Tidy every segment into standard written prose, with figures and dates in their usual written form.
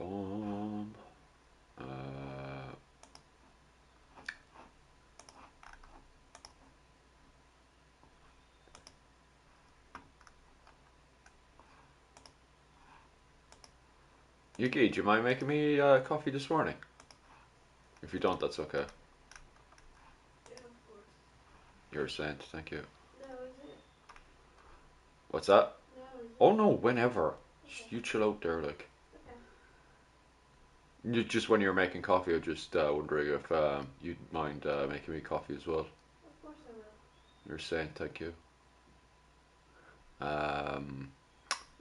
Boom. Yuki, do you mind making me coffee this morning? If you don't, that's okay. Yeah, of course. You're a saint, thank you. No, is it? What's that? No, is it? Oh no, whenever. Okay. You chill out there, like. Okay. Just when you're making coffee, I'm just wondering if you'd mind making me coffee as well. Of course I will. You're a saint, thank you. Um,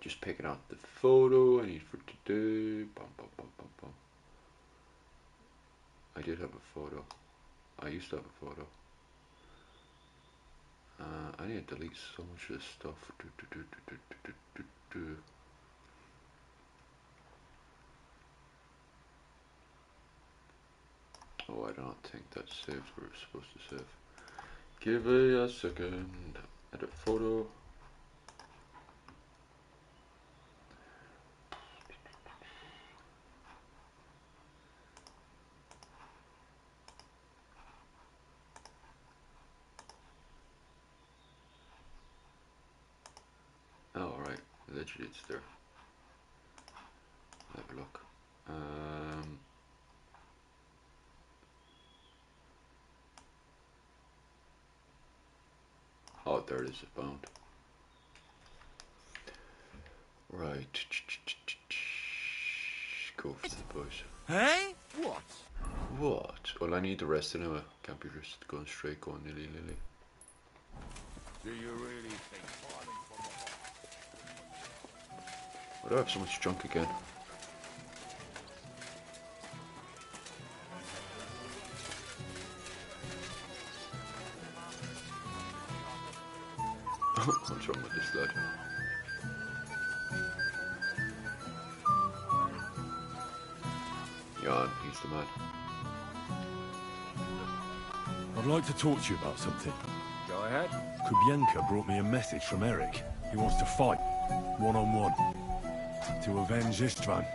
just picking out the photo I need for today. Bum, bum, bum, bum, bum. I did have a photo. I used to have a photo. I need to delete so much of this stuff. Oh, I don't think that's saved where it's supposed to save. Give me a second. Edit photo. Oh, alright. Literally, it's there. Have a look. Oh, there it is, found. Right. Go for the boys. Hey? What? What? Well, I need the rest anyway. Can't be just going straight, going nilly-nilly. Do you really think falling from Why do I have so much junk again? What's wrong with this lad? Jan, he's the man. I'd like to talk to you about something. Go ahead. Kubienka brought me a message from Eric. He wants to fight, one-on-one, to avenge Istvan.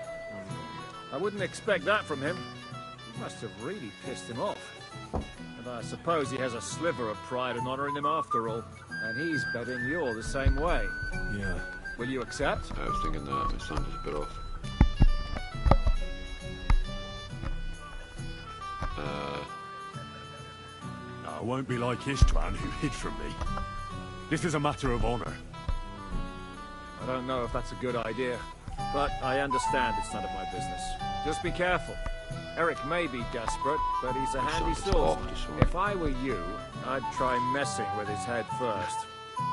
I wouldn't expect that from him. You must have really pissed him off. And I suppose he has a sliver of pride and honor in him after all. And he's betting you're the same way. Yeah. Will you accept? I was thinking that my sound is a bit off. I won't be like Istvan, who hid from me. This is a matter of honor. I don't know if that's a good idea, but I understand it's none of my business. Just be careful. Eric may be desperate, but he's a handy source. If I were you, I'd try messing with his head first.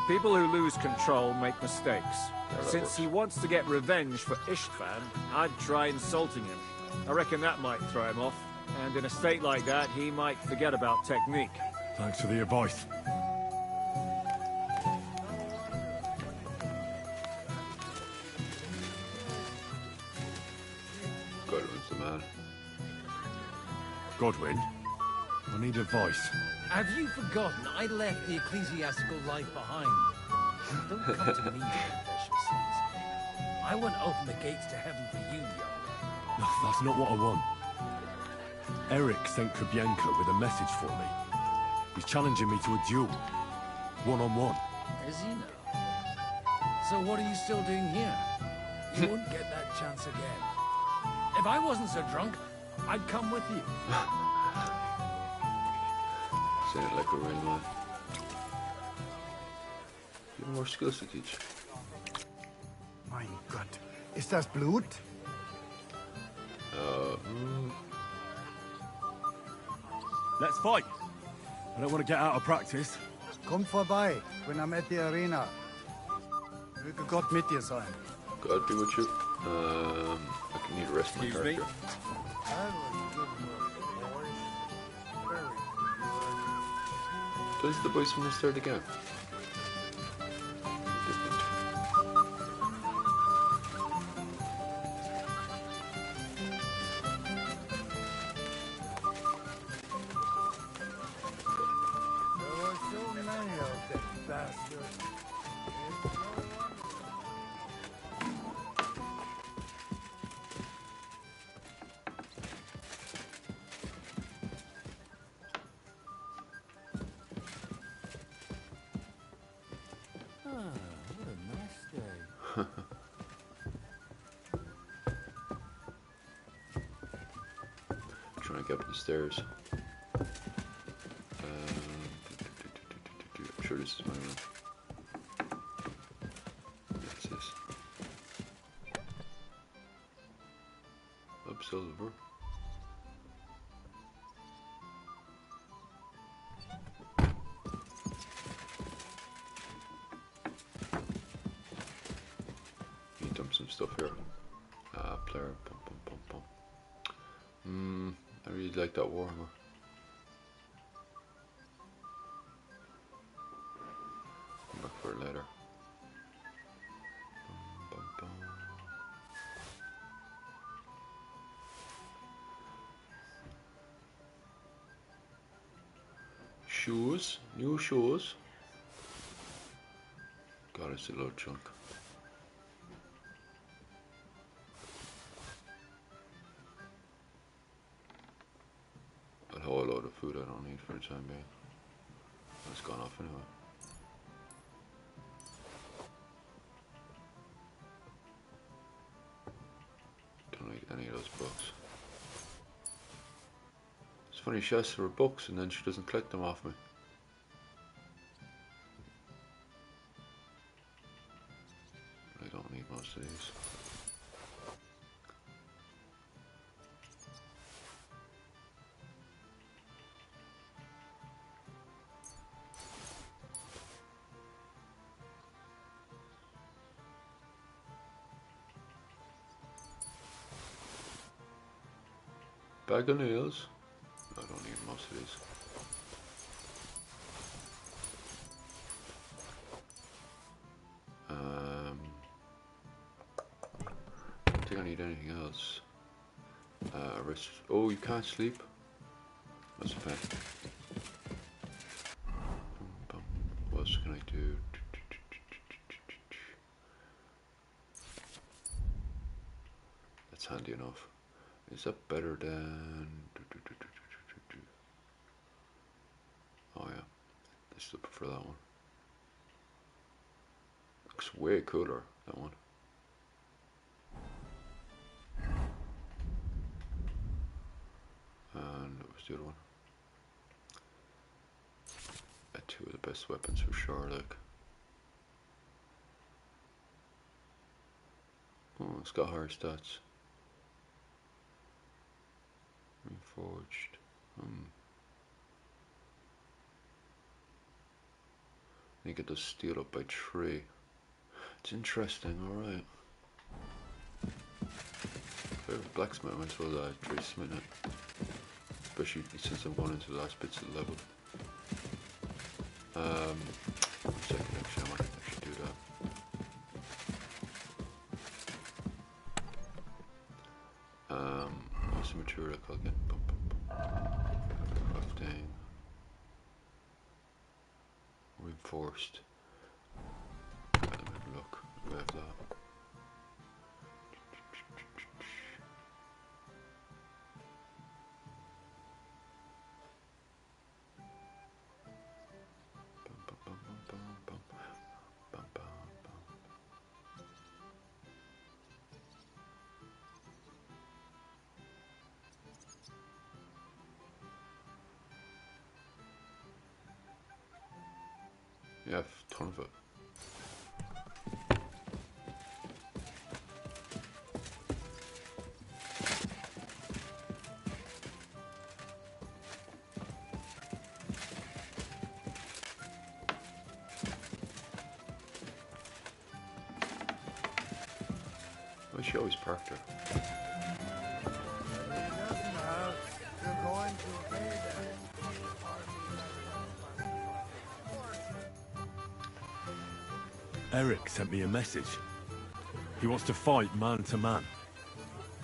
People who lose control make mistakes. Since he wants to get revenge for Istvan, I'd try insulting him. I reckon that might throw him off. And in a state like that, he might forget about technique. Thanks for the advice. Godwin's the man. Godwin, I need advice. Have you forgotten I left the ecclesiastical life behind? Don't come to me with confession sins. I won't open the gates to heaven for you, Jarl. No, that's not what I want. Eric sent Kubienka with a message for me. He's challenging me to a duel. One-on-one. Is he now? So what are you still doing here? You won't get that chance again. If I wasn't so drunk, I'd come with you. Saying it like a real man. You have more skills to teach. Mein Gott. Ist das Blut? Let's fight. I don't want to get out of practice. Komm vorbei. When I'm at the arena. Möge Gott mit dir sein. God be with you. I can need to rest my Excuse me? character. That was good work, boys. Very good. Those are the boys from the third again. There were so many of them bastards. There's no one. get up the stairs. I'm sure this is my room. What's this? Up silver. You dump some stuff here. Player. Pum, pum, pum, pum. I really like that Warhammer. Come back for it later. Bum, bum, bum. Shoes, new shoes. God, it's a little chunk. A whole load of food I don't need for the time being. It's gone off anyway. Don't need any of those books. It's funny, she asks for books and then she doesn't collect them off me. I don't need most of these. Bag of nails. I don't need most of these. I don't think I need anything else. Rest. Oh, you can't sleep? That's a pain. What else can I do? That's handy enough. Is that better than... Oh yeah, I still prefer that one. Looks way cooler, that one. And what was the other one? Two of the best weapons for sure, like. Oh, it's got higher stats. Reforged. I think it does steal up by 3. It's interesting, alright. If I have a blacksmith, I might as well try smithing it. Especially since I'm going into the last bits of the level. One second, actually, I might actually do that. What's the material called again? Crafting. Reinforced. Let me have a look. We have that. Yeah, a ton of it. Well, she always parked her. You're going to pay them. Eric sent me a message. He wants to fight man to man.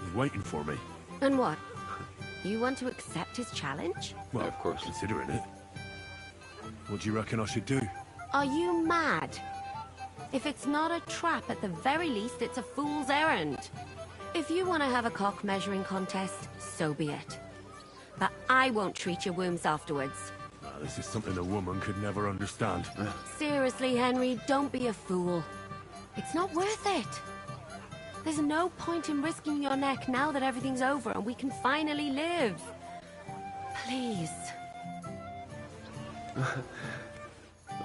He's waiting for me. And what? You want to accept his challenge? Well, Yeah, of course. considering it. What do you reckon I should do? Are you mad? If it's not a trap, at the very least, it's a fool's errand. If you want to have a cock measuring contest, so be it. But I won't treat your wounds afterwards. This is something a woman could never understand. Seriously, Henry, don't be a fool. It's not worth it. There's no point in risking your neck now that everything's over and we can finally live. Please.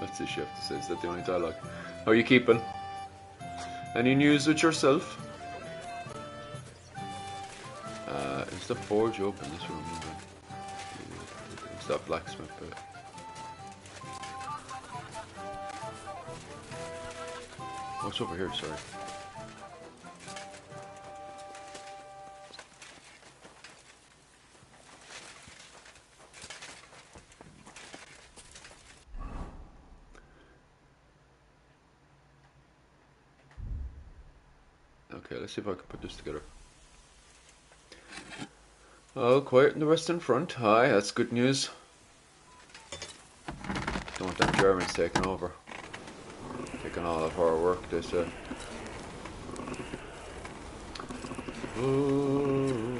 That's the shift to say. Is that the only dialogue? How are you keeping? Any news with yourself? Is the forge open? This room. Is that blacksmith bit? What's over here? Sorry. Okay, let's see if I can put this together. Oh, quiet in the western front. Hi, that's good news. Don't want them Germans taking over. Taking all of our work, they say. Ooh.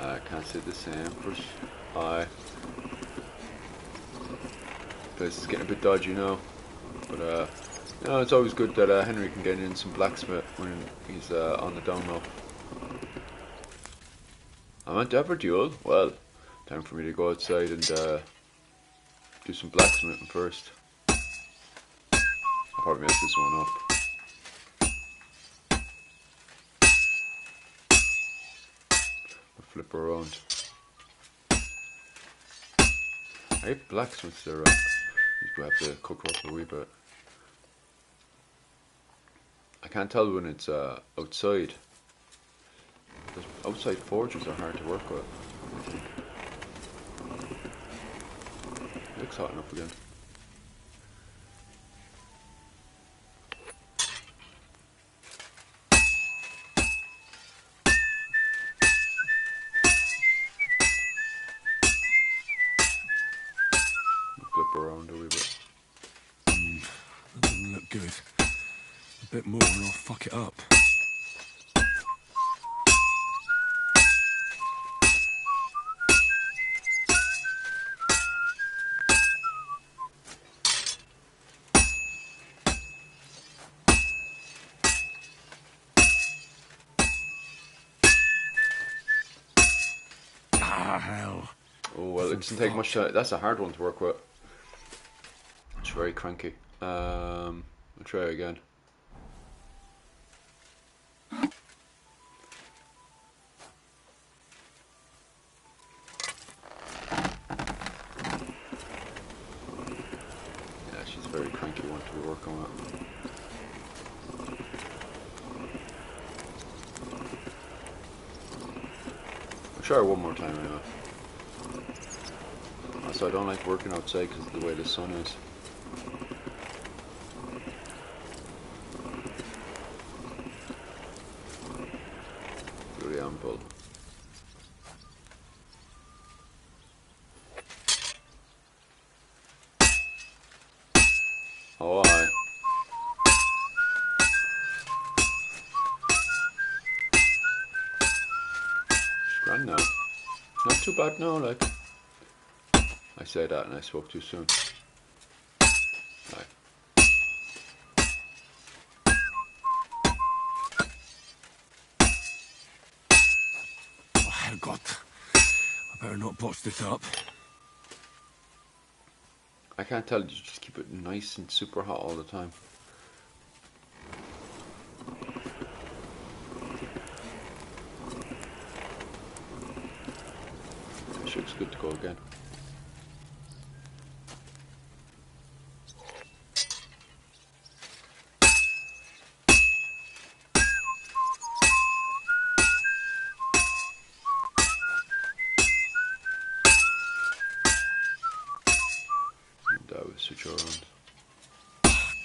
I can't say the same for hi. Place is getting a bit dodgy now. But you know, it's always good that Henry can get in some blacksmith when he's on the down low. I'm at Duel. Well, time for me to go outside and do some blacksmithing first. I'll probably mess this one up. I'll flip her around. I hate blacksmiths there. You have to cook up a wee bit. I can't tell when it's outside. Those outside forges are hard to work with. It looks hot enough again. Flip around a wee bit. That doesn't look good. A bit more and I'll fuck it up. Hell. Oh well, it doesn't take much time. That's a hard one to work with. It's very cranky. I'll try again. Yeah, she's a very cranky one to be working with. I'll try her one more time anyway. Also, I don't like working outside because of the way the sun is. Really ample. Oh, aye. It's grand now. Not too bad now, like. I say that and I spoke too soon. Aye. Oh, Herrgott. I better not botch this up. I can't tell, you just keep it nice and super hot all the time. This looks good to go again. Switch around.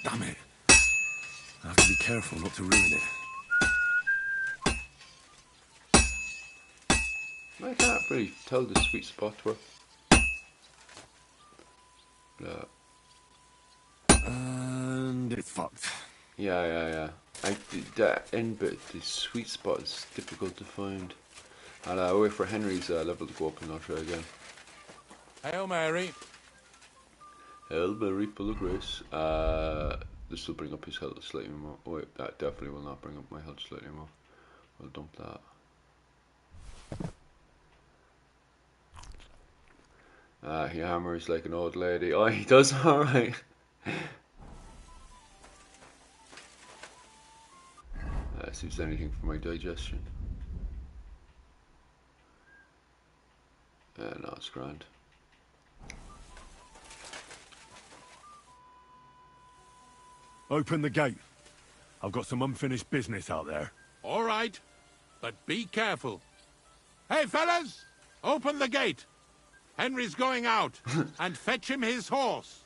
Damn it. I have to be careful not to ruin it. I can't really tell the sweet spot where. And it's fucked. Yeah. I did that end bit, the sweet spot is difficult to find. I'll wait for Henry's level to go up and I'll try again. Hail Mary. Hail Mary, full of grace. This will bring up his health slightly more. Oh wait, that definitely will not bring up my health slightly more. We'll dump that. He hammers like an old lady. Oh, he does alright. See if there's anything for my digestion. No, it's grand. Open the gate. I've got some unfinished business out there. All right, but be careful. Hey, fellas! Open the gate. Henry's going out. And fetch him his horse.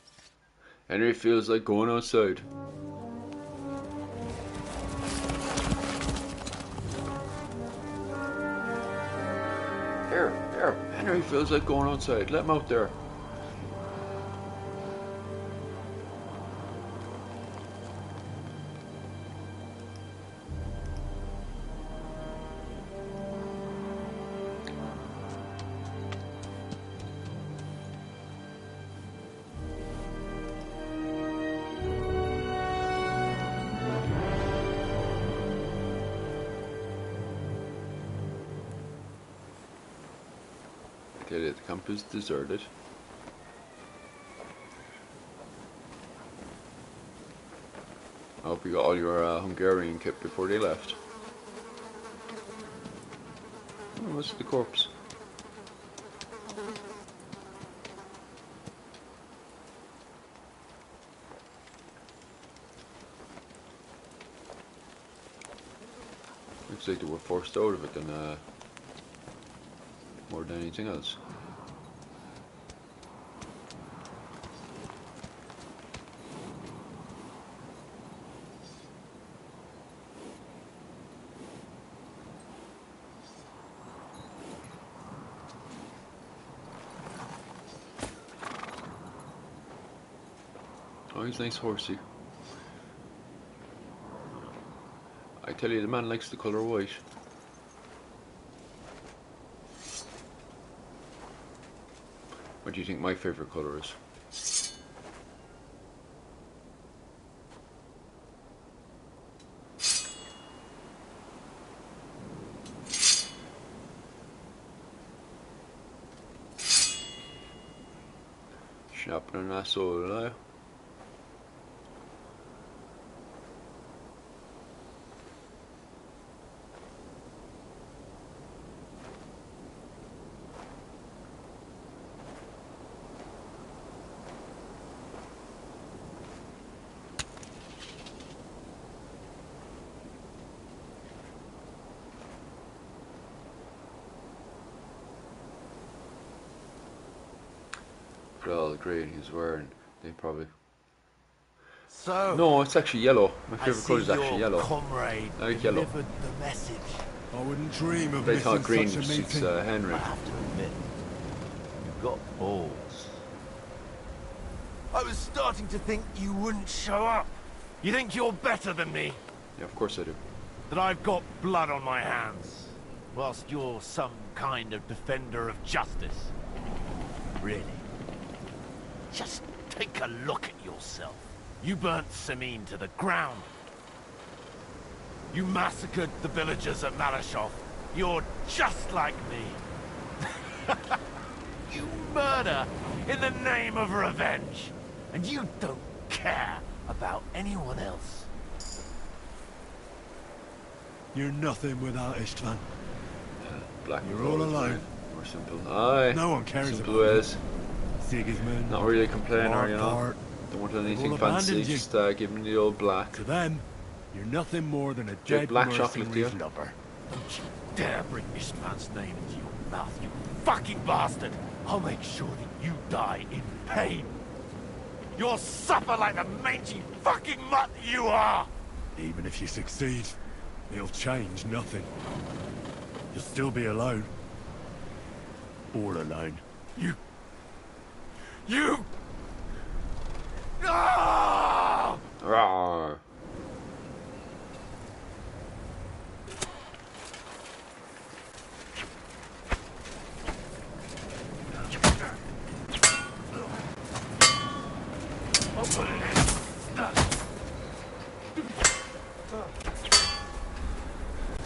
Henry feels like going outside. Here, Henry feels like going outside. Let him out there. The camp is deserted. I hope you got all your Hungarian kit before they left. Oh, what's the corpse? Looks like they were forced out of it than more than anything else. Oh, he's a nice horsey. I tell you, the man likes the colour white. What do you think my favourite colour is? Sharpening that soul now. All the grey he's wearing, they probably. So no, it's actually yellow. My favourite colour is actually your yellow. Comrade I like yellow. delivered the message. I wouldn't dream of They thought missing green such a suits meeting. Henry. I have to admit, you've got balls. I was starting to think you wouldn't show up. You think you're better than me? Yeah, of course I do. That I've got blood on my hands, whilst you're some kind of defender of justice. Really? Just take a look at yourself. You burnt Samin to the ground. You massacred the villagers at Malashov. You're just like me. You murder in the name of revenge. And you don't care about anyone else. You're nothing without Istvan. Black. You're all alone. More simple. Aye. No one cares simple about you. as. Sigismund, Not really a complainer, you know. Marquardt. Don't want They've anything all fancy. abandoned you. Just give them the old black. To them, you're nothing more than a Drink dead black chocolate, mercenary dear. lover. Don't you dare bring Istvan's name into your mouth, you fucking bastard! I'll make sure that you die in pain. You'll suffer like the mangy fucking mutt you are! Even if you succeed, it'll change nothing. You'll still be alone. All alone. You... Ah! Rawr.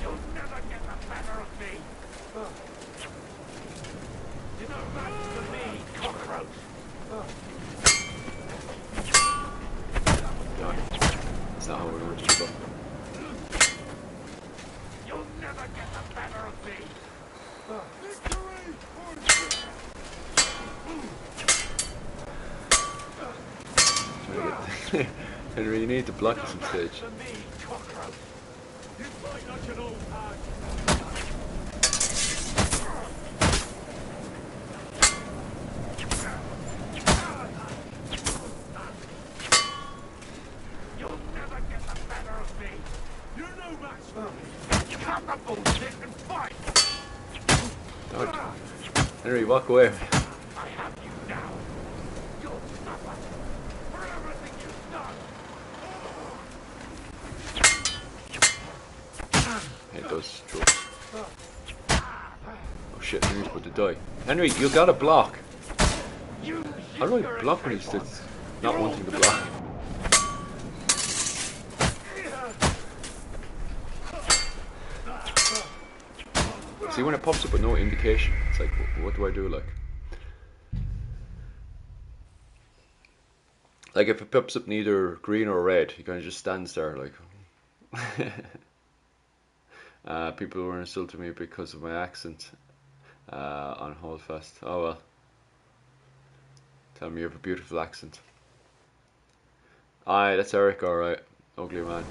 You'll never get the better of me! You're no match for me, Conrad! Henry, you need to block at some stage. Don't. Henry, walk away. It does. Oh shit, Henry's about to die. Henry, you gotta block. How do I block when he's just not wanting to block? See, when it pops up with no indication, it's like, what do I do, like? Like, if it pops up neither green or red, he kind of just stands there, like... people were insulting me because of my accent on Holdfast. Oh well. Tell me you have a beautiful accent. Aye, that's Eric, alright. Ugly man.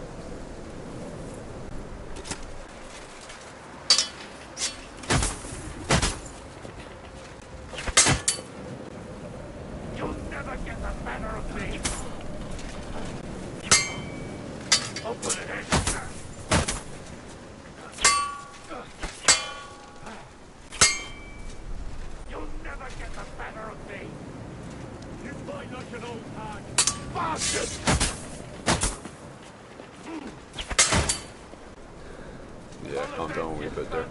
Yeah, calm down a wee bit there.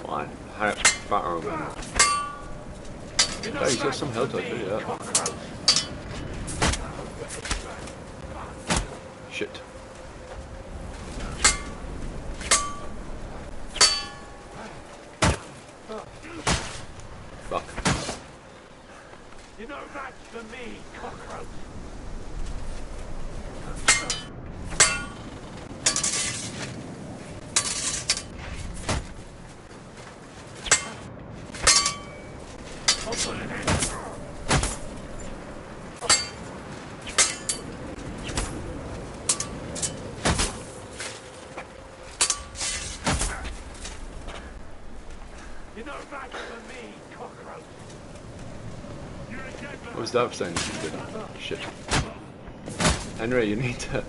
Come on, batter him. Oh, he's got some health, I'll tell you that. Shit. Fuck. You know that's for me, cockroach. What was that saying? Shit. Henry, you need to...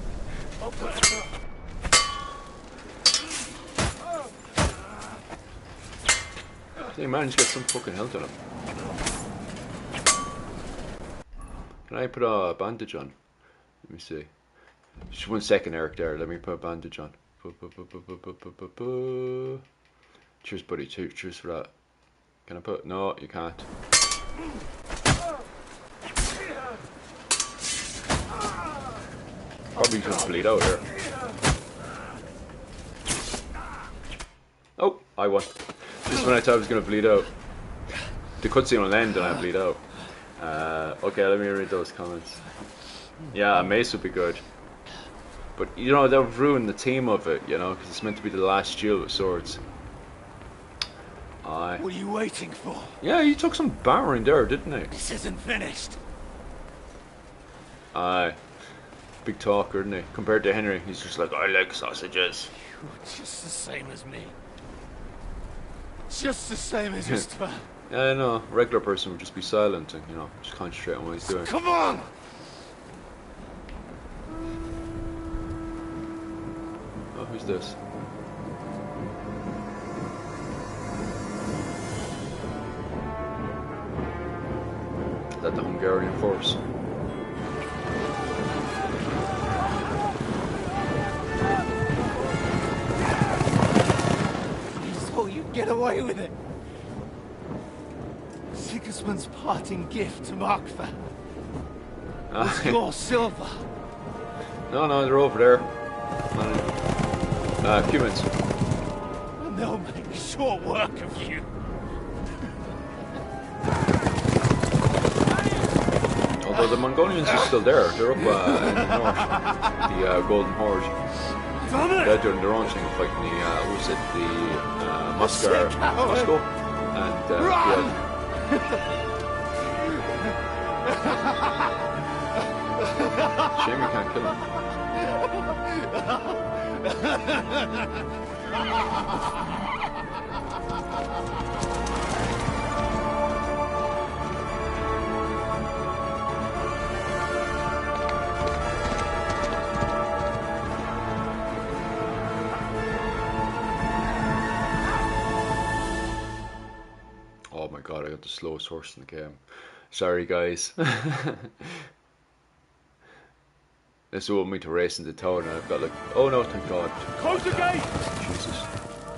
Hey man, he's got some fucking health on him. Can I put a bandage on? Let me see. Just 1 second, Eric, there. Let me put a bandage on. Cheers, buddy. Cheers for that. Can I put... No, you can't. Probably just bleed out here. Oh, I won. Just when I thought I was going to bleed out. The cutscene will end and I bleed out. Okay, let me read those comments. Yeah, a mace would be good. But, you know, that would ruin the theme of it, you know, because it's meant to be the last duel with swords. Aye. What are you waiting for? Yeah, he took some battering there, didn't he? This isn't finished. Aye. Big talker, isn't he? Compared to Henry, he's just like, I like sausages. You're just the same as me. Just the same as just well. Yeah, I know. A regular person would just be silent and, you know, just concentrate on what he's doing. Come on! Oh, who's this? Is that the Hungarian force? You thought you'd get away with it. Sigismund's parting gift to Markva was your silver. No, they're over there. Humans. And they'll make short work of you. Although the Mongolians are still there. They're up in the north. The Golden Horde. They're doing their own thing, fighting the, who said the Moscow. And, yeah. Shame you can't kill him. Oh my god, I got the slowest horse in the game. Sorry guys. This will want me to race into town and I've got like, oh no, thank god. Close the gate! Jesus.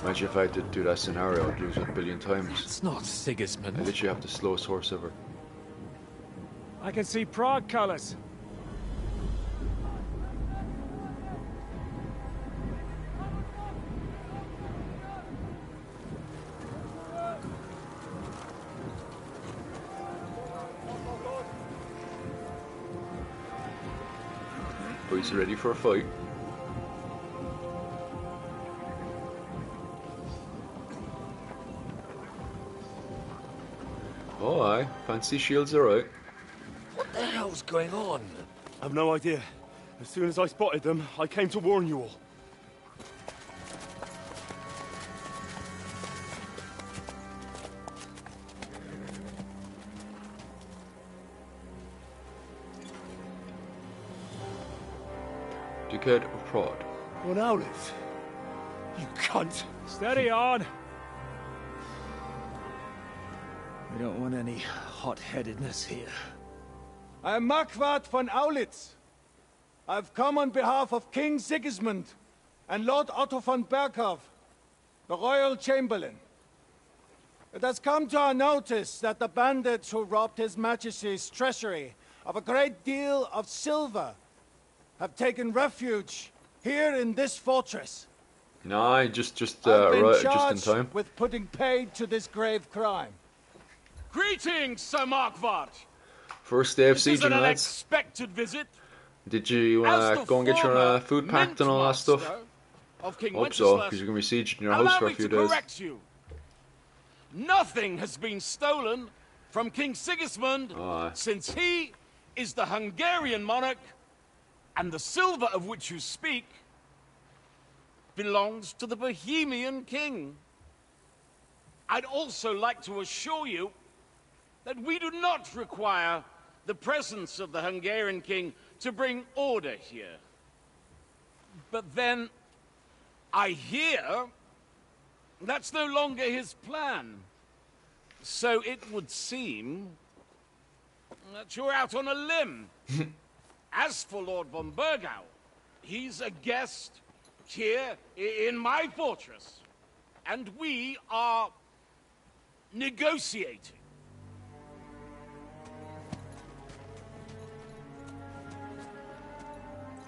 Imagine if I had to do that scenario, I'd lose it a billion times. It's not Sigismund. I literally have the slowest horse ever. I can see Prague colors. Boys ready for a fight? Oh aye, fancy shields alright. What the hell's going on? I've no idea. As soon as I spotted them, I came to warn you all. Dickhead or prod? What owlets? You cunt! Steady on. We don't want any hot-headedness here. I am Markvart von Aulitz. I've come on behalf of King Sigismund and Lord Otto von Berghoff, the Royal Chamberlain. It has come to our notice that the bandits who robbed His Majesty's treasury of a great deal of silver have taken refuge here in this fortress. Nah, just right, just in time. With putting paid to this grave crime. Greetings, Sir Markvart. First day of This is sieging, an lads. unexpected visit. Did you As the go and get your former food packed and all that stuff? Mint of King Hope so, Wenceslas, because you're going to be sieging your house allow for a me few to days. correct you. Nothing has been stolen from King Sigismund Aye. since he is the Hungarian monarch, and the silver of which you speak belongs to the Bohemian king. I'd also like to assure you that we do not require the presence of the Hungarian king to bring order here. But then, I hear that's no longer his plan. So it would seem that you're out on a limb. As for Lord von Bergau, he's a guest here in my fortress. And we are negotiating.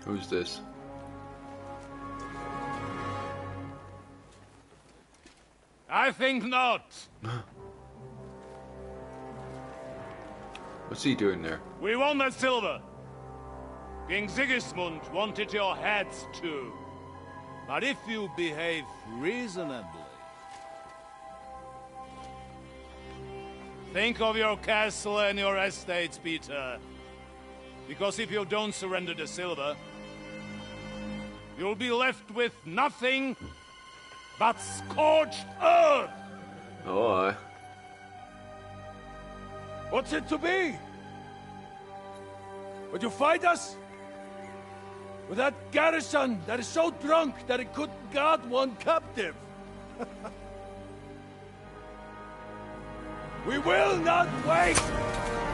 Who's this? I think not. What's he doing there? We want the silver. King Sigismund wanted your heads too. But if you behave reasonably... Think of your castle and your estates, Peter. Because if you don't surrender the silver, you'll be left with nothing but scorched earth! Oh, aye. What's it to be? Would you fight us? With that garrison that is so drunk that it couldn't guard one captive? We will not wait!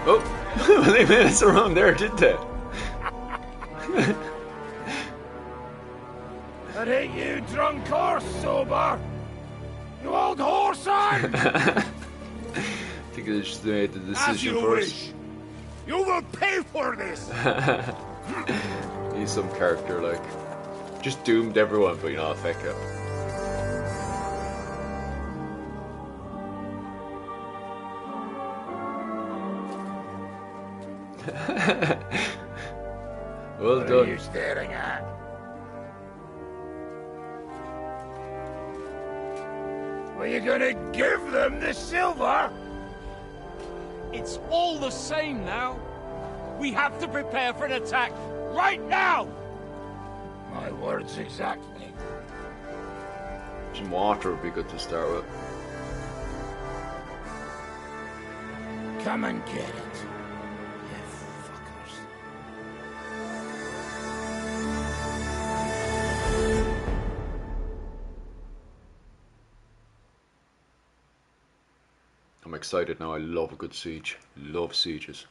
Oh, they made us around there, did they? That ain't you, drunk or sober! You old whoreson! I think they just made the decision first. Wish. You will pay for this! He's some character, like. Just doomed everyone, but you know, feck it. Well what done. Are you staring at? Were you gonna give them the silver? It's all the same now. We have to prepare for an attack right now. My words exactly. Some water would be good to start with. Come and get it, you fuckers. I'm excited now. I love a good siege. Love sieges.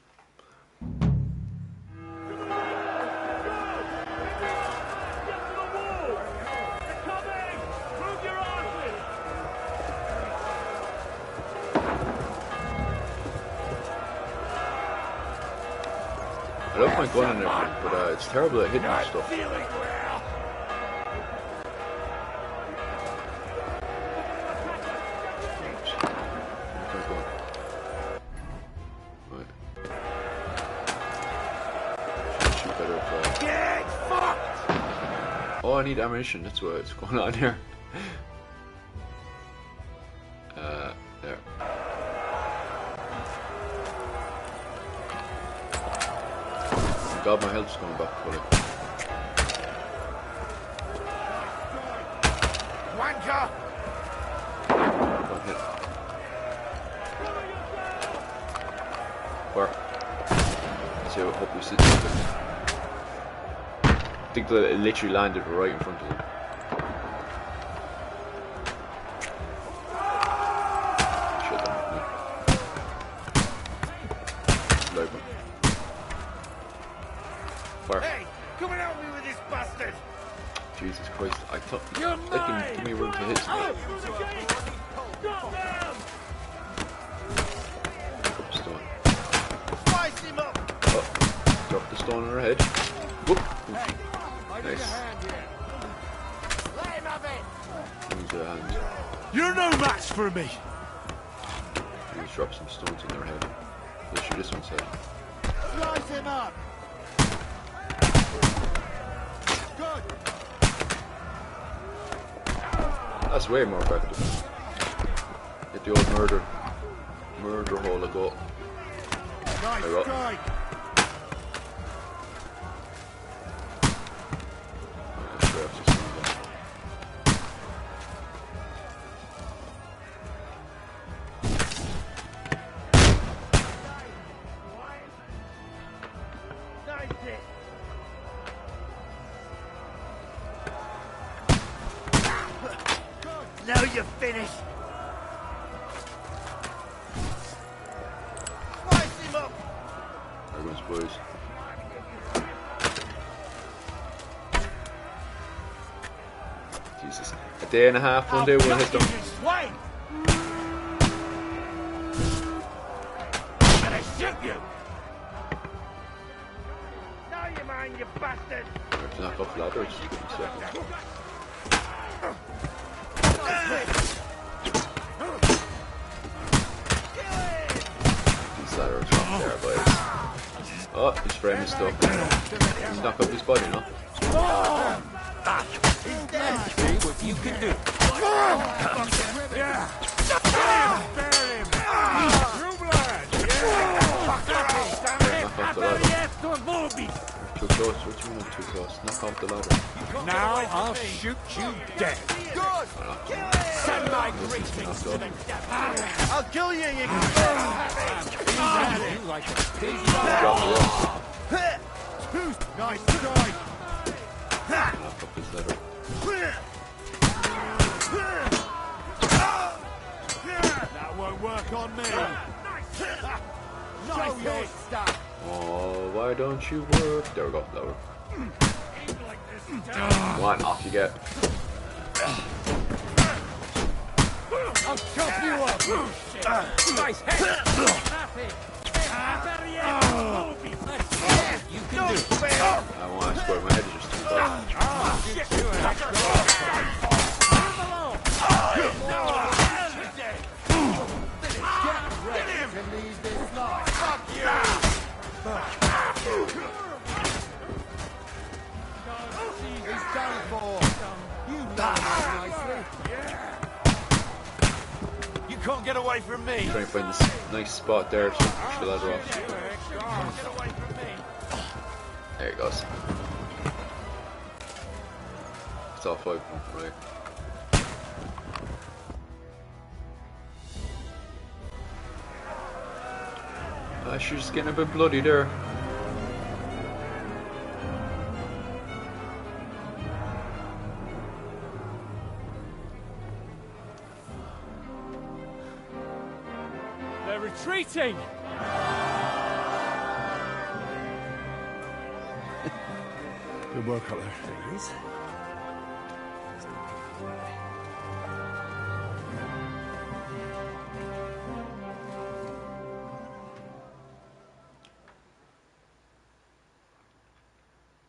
I love my gun and everything, but it's terrible at hitting stuff. Oh, I need ammunition, that's what's going on here. There. God, my health's going back fully. Wanker! One hit. Where? So I hope we sit. I think that it literally landed right in front of them. Shit, load one. Fire. Hey, come and help me with this bastard! Jesus Christ, I thought they can give me room to hit something. Drop the stone. Slice him up! Oh, drop the stone on her head. Whoop. Nice. Use their hands. You're no match for me! Please drop some stones in their head. Literally this one said. Slice him up! Good! That's way more effective. Get the old murder hole I got. Nice There we go. strike! Now you're finished. Slice him up. Everyone's boys. Jesus. A day and a half, one day we'll hit them. Swine. I'm gonna shoot you. Now you mind, you bastard. I have to knock off ladders. Give me a second. what? His frame is stuck. He's knocked up his body, no? See what you can do. Knock off the ladder. Too close, what do you mean too close? Knock off the ladder. Now I'll shoot you dead. Send my greetings to the devil. I'll kill you, you can You like a pig. Drop the rock. Nice try. Knock up his ladder. That won't work on me. Nice hit. Oh, why don't you work? There we go, lower. Come on, off you get. I'll chop you up. Nice head. Happy. You can do it. I want to square my head, it's just too far. You can't get away from me. Trying to find this nice spot there to push the ladder off. There he goes. It's all 5, right. She's just getting a bit bloody there. They're retreating. Good work up there. Please.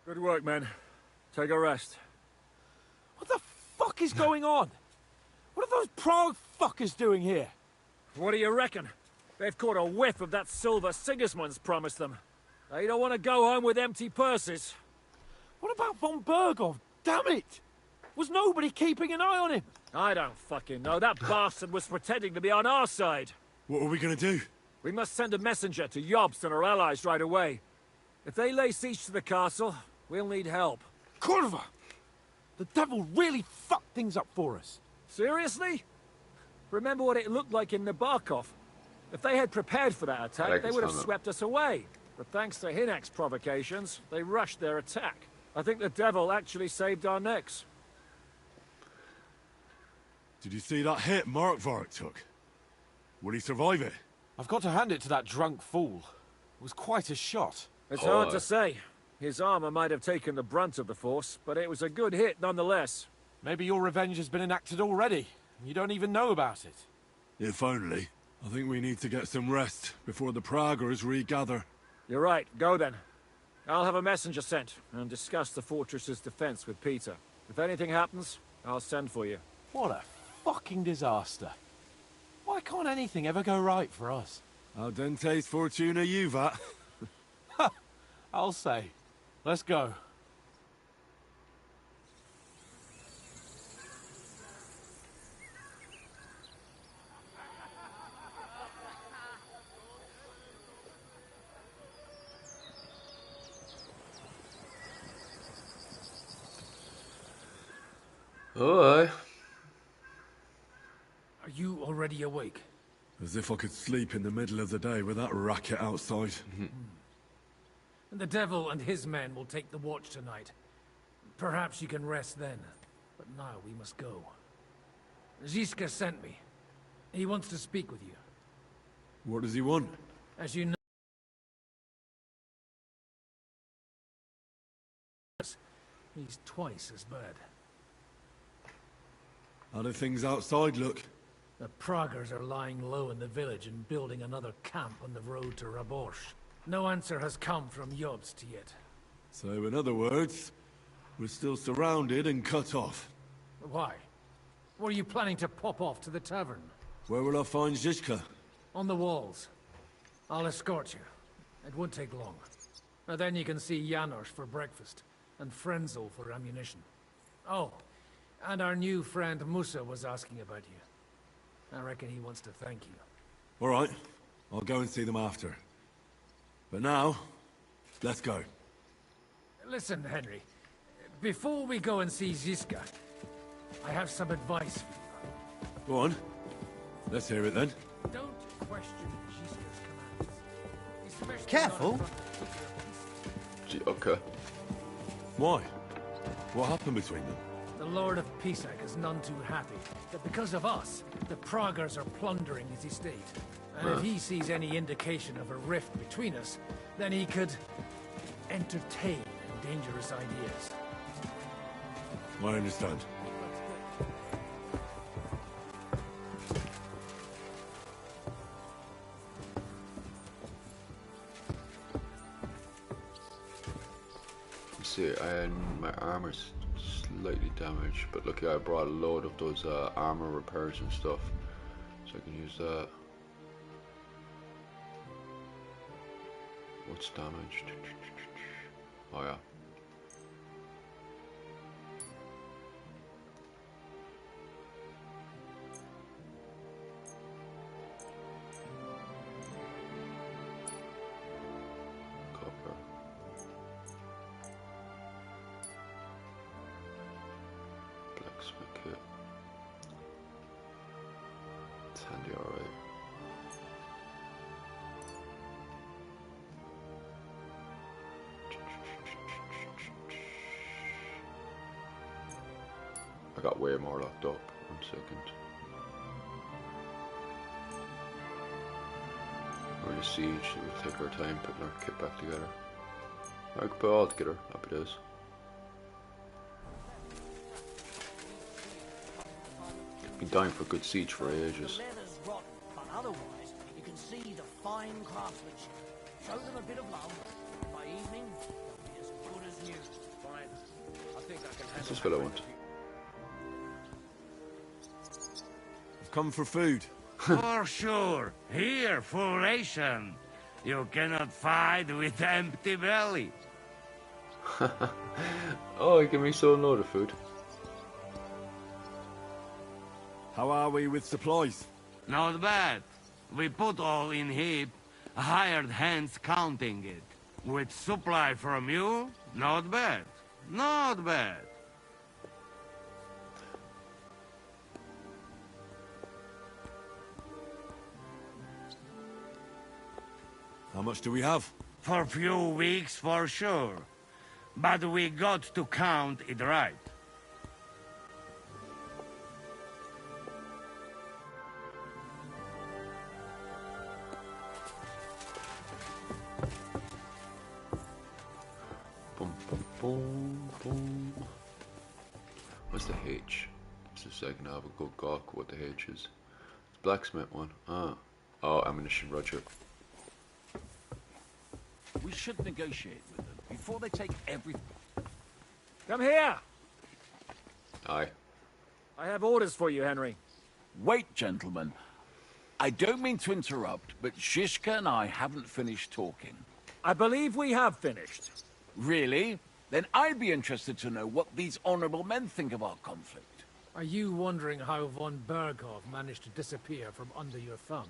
Good work, men. Take a rest. What the fuck is going on? What are those Prague fuckers doing here? What do you reckon? They've caught a whiff of that silver Sigismund's promised them. They don't want to go home with empty purses. What about von Bergov? Damn it! Was nobody keeping an eye on him? I don't fucking know. That bastard was pretending to be on our side. What are we gonna do? We must send a messenger to Jobst and our allies right away. If they lay siege to the castle, we'll need help. Kurva! The devil really fucked things up for us. Seriously? Remember what it looked like in Nabarkov? If they had prepared for that attack, they would have swept us away. But thanks to Hinek's provocations, they rushed their attack. I think the devil actually saved our necks. Did you see that hit Markvark took? Would he survive it? I've got to hand it to that drunk fool. It was quite a shot. It's hard to say. His armor might have taken the brunt of the force, but it was a good hit nonetheless. Maybe your revenge has been enacted already, and you don't even know about it. If only. I think we need to get some rest before the Praggers regather. You're right. Go then. I'll have a messenger sent and discuss the fortress's defense with Peter. If anything happens, I'll send for you. What a fucking disaster. Why can't anything ever go right for us? Al dente's fortuna juvat. I'll say. Let's go. Oh, aye. Are you already awake? As if I could sleep in the middle of the day with that racket outside. And the devil and his men will take the watch tonight. Perhaps you can rest then. But now we must go. Ziska sent me. He wants to speak with you. What does he want? As you know, he's twice as bad. How do things outside look? The Praggers are lying low in the village and building another camp on the road to Raborsh. No answer has come from Jobst yet. So, in other words, we're still surrounded and cut off. Why? Were you planning to pop off to the tavern? Where will I find Zizka? On the walls. I'll escort you. It won't take long. And then you can see Janos for breakfast, and Frenzel for ammunition. Oh, and our new friend Musa was asking about you. I reckon he wants to thank you. All right. I'll go and see them after. But now, let's go. Listen, Henry. Before we go and see Ziska, I have some advice for you. Go on. Let's hear it then. Don't question Ziska's commands. Especially Careful. not in front of Okay. Why? What happened between them? the Lord of Pisak is none too happy that because of us, the Praggers are plundering his estate. And if he sees any indication of a rift between us, then he could entertain dangerous ideas. I understand. See, my armor's slightly damaged, but look, I brought a load of those armor repairs and stuff, so I can use that. What's damaged? Oh yeah. Copper. Blacksmith kit. It's handy, alright. I got way more locked up. 1 second. We're in a siege, so we'll take our time putting our kit back together. I could put it all together, happy days. Been dying for a good siege for ages. The leather's rotten, but otherwise you can see the fine craftsmanship. Show them a bit of love. By evening, they'll be as good as new. Fine. I think I can handle What's this fellow want? I've come for food. For sure. Here, full ration. You cannot fight with empty belly. Oh, he gave me so load of food. How are we with supplies? Not bad. We put all in heap, hired hands counting it. With supply from you, not bad. Not bad. How much do we have? For few weeks, for sure. But we got to count it right. Boom, boom, boom, boom. What's the H? Just a second, I have a good gawk what the H is. It's blacksmith one. Ah. Oh, ammunition, roger. We should negotiate with them before they take everything. Come here! Aye. I have orders for you, Henry. Wait, gentlemen. I don't mean to interrupt, but Shishka and I haven't finished talking. I believe we have finished. Really? Then I'd be interested to know what these honorable men think of our conflict. Are you wondering how von Berghoff managed to disappear from under your thumb?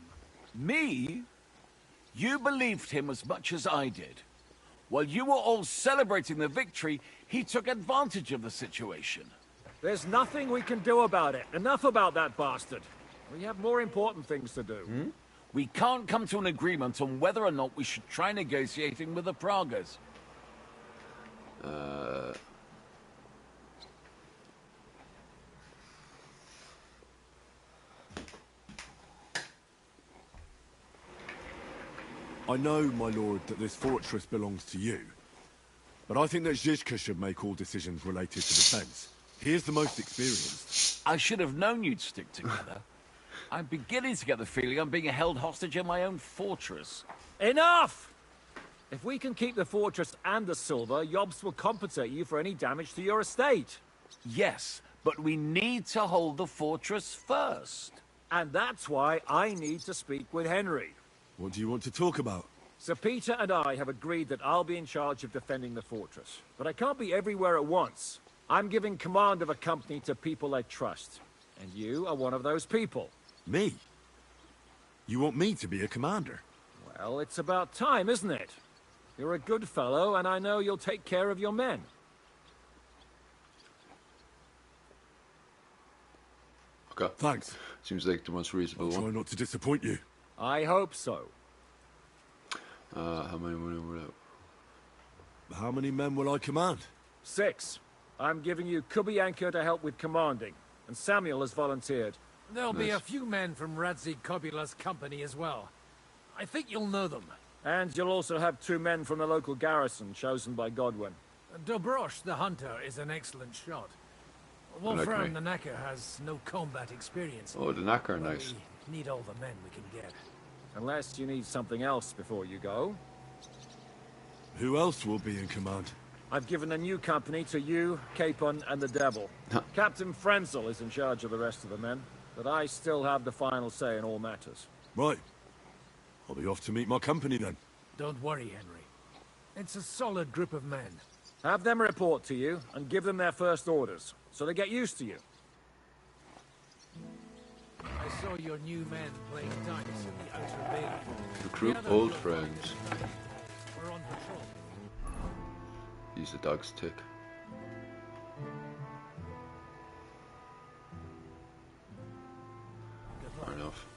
Me? You believed him as much as I did. While you were all celebrating the victory, he took advantage of the situation. There's nothing we can do about it. Enough about that bastard. We have more important things to do. We can't come to an agreement on whether or not we should try negotiating with the Praggers. I know, my lord, that this fortress belongs to you. But I think that Zizka should make all decisions related to defense. He is the most experienced. I should have known you'd stick together. I'm beginning to get the feeling I'm being held hostage in my own fortress. Enough! If we can keep the fortress and the silver, Yobs will compensate you for any damage to your estate. Yes, but we need to hold the fortress first. And that's why I need to speak with Henry. What do you want to talk about? Sir Peter and I have agreed that I'll be in charge of defending the fortress. But I can't be everywhere at once. I'm giving command of a company to people I trust. And you are one of those people. Me? You want me to be a commander? Well, it's about time, isn't it? You're a good fellow, and I know you'll take care of your men. Okay. Thanks. Seems like the most reasonable I'll try one. not to disappoint you. I hope so. How many men were out? How many men will I command? 6. I'm giving you Kubianka to help with commanding, and Samuel has volunteered. There'll be a few men from Radzi Kobula's company as well. I think you'll know them. And you'll also have 2 men from the local garrison, chosen by Godwin. Dobrosh, the hunter, is an excellent shot. Wolfram the Knacker has no combat experience. Oh, the Knacker, nice. We need all the men we can get. Unless you need something else before you go. Who else will be in command? I've given a new company to you, Capon, and the Devil. Captain Frenzel is in charge of the rest of the men, but I still have the final say in all matters. Right. I'll be off to meet my company then. Don't worry, Henry. It's a solid group of men. Have them report to you, and give them their first orders, so they get used to you. I saw your new men playing dice in the outer bailey. Recruit old friends. We're on patrol. Use the dog's tick. Fair enough.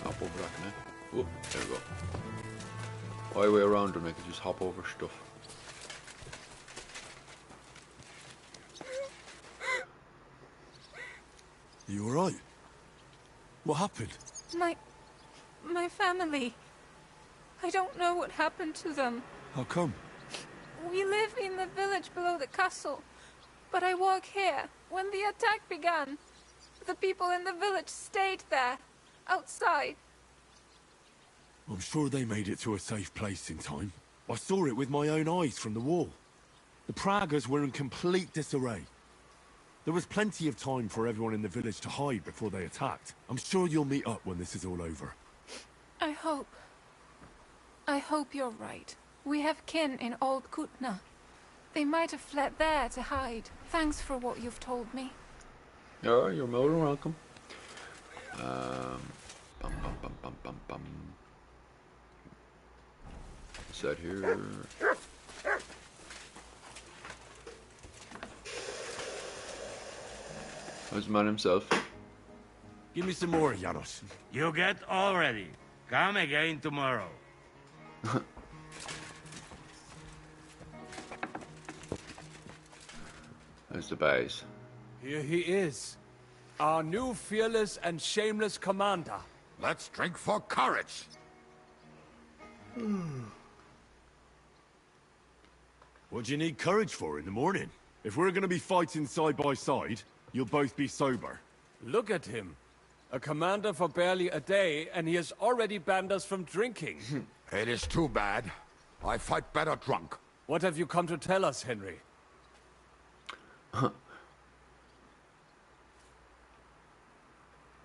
Hop over that, can I? Oh, there we go. All the way around and I can just hop over stuff. You alright? What happened? My family. I don't know what happened to them. How come? We live in the village below the castle, but I work here. When the attack began, the people in the village stayed there, outside. I'm sure they made it to a safe place in time. I saw it with my own eyes from the wall. The Pragas were in complete disarray. There was plenty of time for everyone in the village to hide before they attacked. I'm sure you'll meet up when this is all over. I hope you're right. We have kin in Old Kutna. They might have fled there to hide. Thanks for what you've told me. Yeah, you're more than welcome. Bum, bum, bum, bum, bum, bum. What's that here? How's the man himself? Give me some more, Janos. You get all ready. Come again tomorrow. How's the base? Here he is. Our new fearless and shameless commander. Let's drink for courage. What do you need courage for in the morning? If we're gonna be fighting side by side, you'll both be sober. Look at him. A commander for barely a day, and he has already banned us from drinking. It is too bad. I fight better drunk. What have you come to tell us, Henry?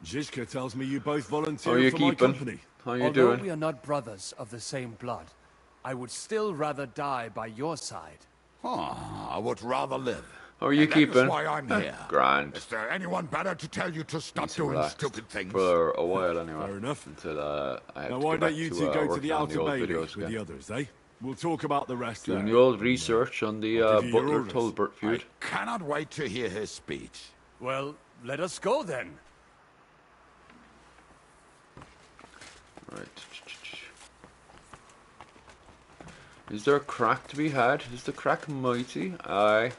Zizka tells me you both volunteered How you for my keeping? company. How you Although doing? we are not brothers of the same blood, I would still rather die by your side. I would rather live. How are you And keeping? That is why I'm here. Grand. Is there anyone better to tell you to stop Decent doing relaxed. stupid things? For a while anyway. Fair enough. Until I have Now to why get back don't you to, two go to working the on outer old bailey videos with again. the others, eh? We'll talk about the rest Doing later. the old research on the I'll give you your Butler orders. Tolbert feud. Cannot wait to hear his speech. Well, let us go then. Right. Is there a crack to be had? Is the crack mighty? Aye.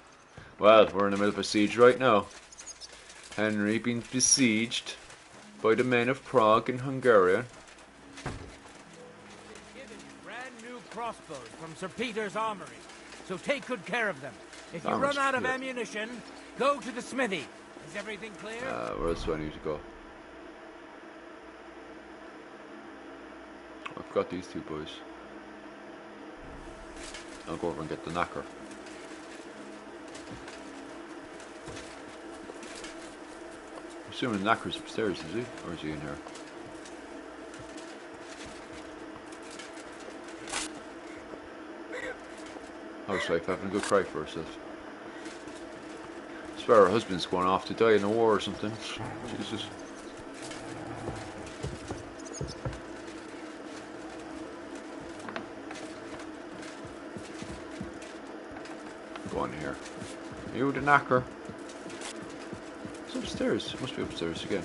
Well, we're in the middle of a siege right now. Henry being besieged by the men of Prague and Hungary. Brand new crossbows from Sir Peter's armory. So take good care of them. If you Armory's run out of clear. ammunition, go to the smithy. Is everything clear? Where else do I need to go? I've got these two boys. I'll go over and get the knacker. assuming Knacker's upstairs, is he? Or is he in here? Housewife having a good cry for herself. I swear her husband's going off to die in a war or something. Jesus. Go on here. You the Knacker. It's upstairs. It must be upstairs again.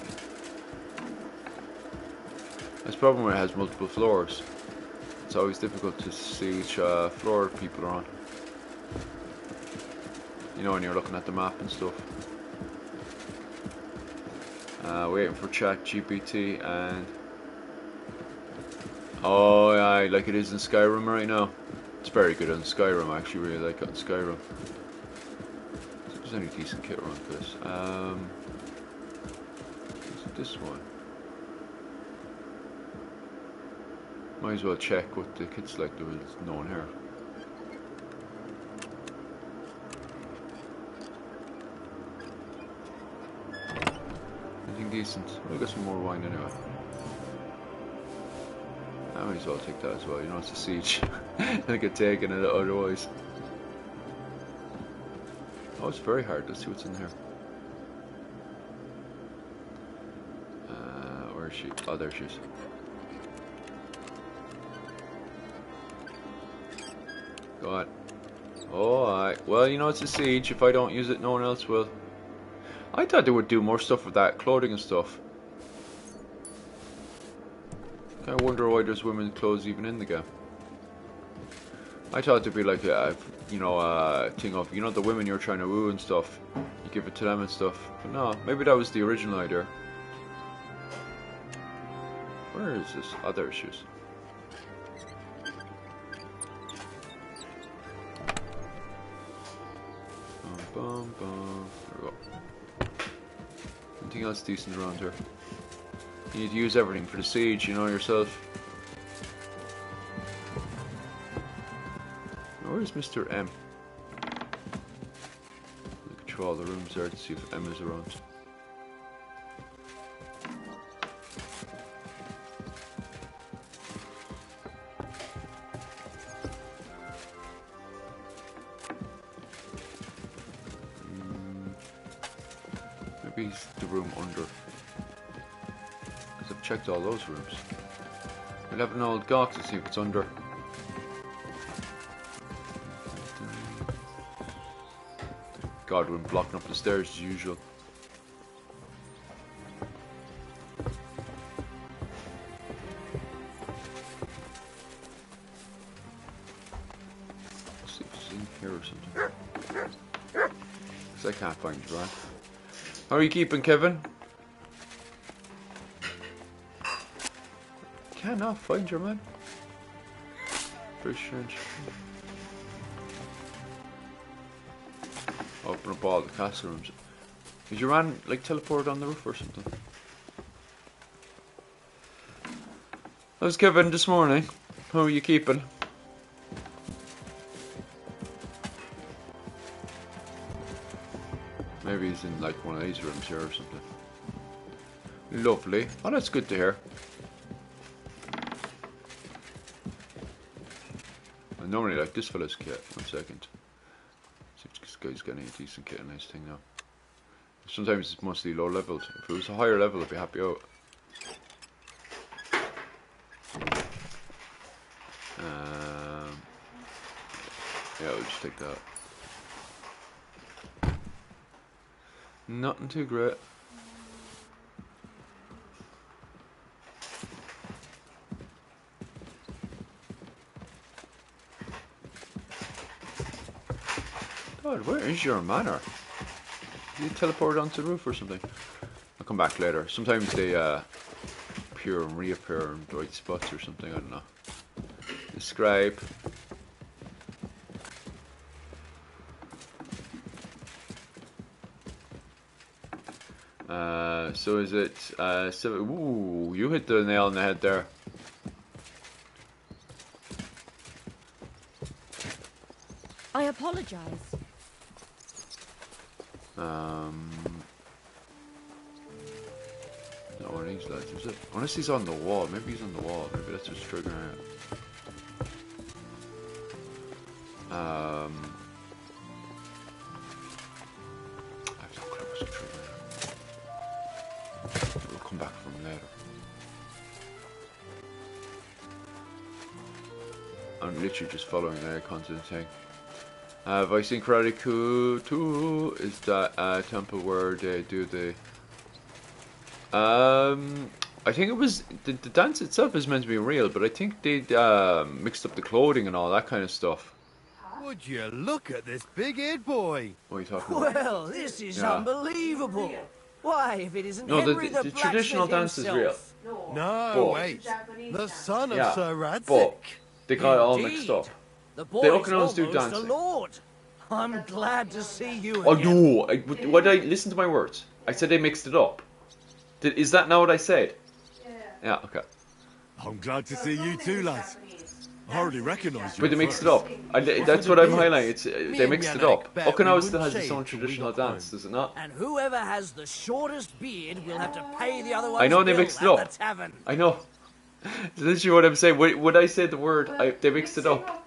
That's the problem when it has multiple floors. It's always difficult to see which floor people are on. You know, when you're looking at the map and stuff. Waiting for ChatGPT and... Oh, yeah, like it is in Skyrim right now. It's very good on Skyrim, I actually really like it on Skyrim. If there's any decent kit around for this. Is it this one? Might as well check what the kit's like. There was no one here. Anything decent? We'll get some more wine anyway. I might as well take that as well. You know, it's a siege. I get taken it otherwise. Oh, it's very hard. Let's see what's in here. Where is she? Oh, there she is. Go on. Oh, alright. Well, you know, it's a siege. If I don't use it, no one else will. I thought they would do more stuff with that clothing and stuff. I wonder why there's women's clothes even in the game. I thought there'd be like a, you know, a thing of, you know, the women you're trying to woo and stuff. You give it to them and stuff. But no, maybe that was the original idea. Where is this? Oh, there she is. Bum, bum. There we go. Anything else decent around here? You need to use everything for the siege, you know yourself. Where's Mr. M? Look through all the rooms there to see if M is around. Maybe he's the room under. Because I've checked all those rooms. I'll have an old gawk to see if it's under. Godwin blocking up the stairs as usual. Let's see if it's in here or something. Because I can't find you, right? How are you keeping, Kevin? Cannot find your man. Very strange. Open up all the castle rooms. Is your man like teleported on the roof or something? How's Kevin this morning? How are you keeping? Maybe he's in like one of these rooms here or something. Lovely. Oh, that's good to hear. I normally like this fella's kit. 1 second. See if this guy's got any decent kit in this thing now. Sometimes it's mostly low leveled. If it was a higher level, I'd be happy out. Yeah, I'll just take that. Nothing too great. God, where is your manor? Did you teleport onto the roof or something? I'll come back later. Sometimes they appear and reappear in the right spots or something, I don't know. Describe. So is it, ooh, you hit the nail on the head there. I apologize. these lads, is it? Unless he's on the wall. Maybe he's on the wall. Maybe that's what's triggering it. I have no clue what's triggering it. We'll come back from later. I'm literally just following the constant thing. Idiosyncratic 2 is that temple where they do the I think it was the dance itself is meant to be real, but I think they mixed up the clothing and all that kind of stuff. Would you look at this big-eared boy? What are you talking about? Well, this is unbelievable. Why, if it isn't No, Henry the traditional dance is real. No, wait. The son of Sir Radzig. But they got it all mixed up. The They boy's can almost do almost a dancing. lord. I'm glad to see you Oh again. no! Why did I listen to my words? I said they mixed it up. Is that not what I said? Yeah. Okay. I'm glad to see you too, lads. I hardly recognise you. But they mixed it up. That's what I'm highlighting. It's they mixed it up. Okinawa still has its own traditional dance, does it not? And whoever has the shortest beard will have to pay the other one's I know they bill mixed it at up. the tavern. I know. That's literally what I'm saying. Would I say the word? They mixed it up.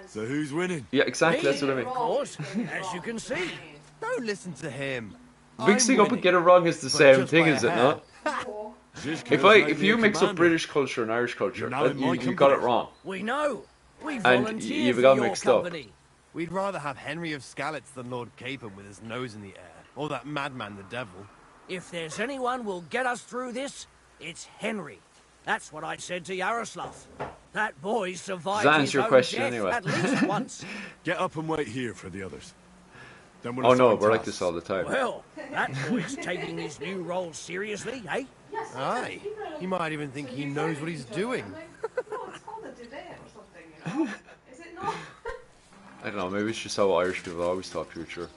So who's winning? Yeah, exactly. That's what I mean. Of course, as you can see. Don't listen to him. Mixing up and get it wrong is the same thing, is it not? If you mix up British culture and Irish culture, you got it wrong. We know. We And volunteer you've for got your mixed up. company. We'd rather have Henry of Skalitz than Lord Capon with his nose in the air. Or that madman, the devil. If there's anyone will get us through this, it's Henry. That's what I said to Yaroslav. That boy survived Does that his answer your own question death anyway? at least once. Get up and wait here for the others. Then we'll Oh no, assign we're like tasks. this all the time. Well, that boy's taking his new role seriously, eh? Aye. He might even think he knows what he's doing. No, it's called a debate or something, you know? Is it not? I don't know. Maybe it's just how Irish people always talk future.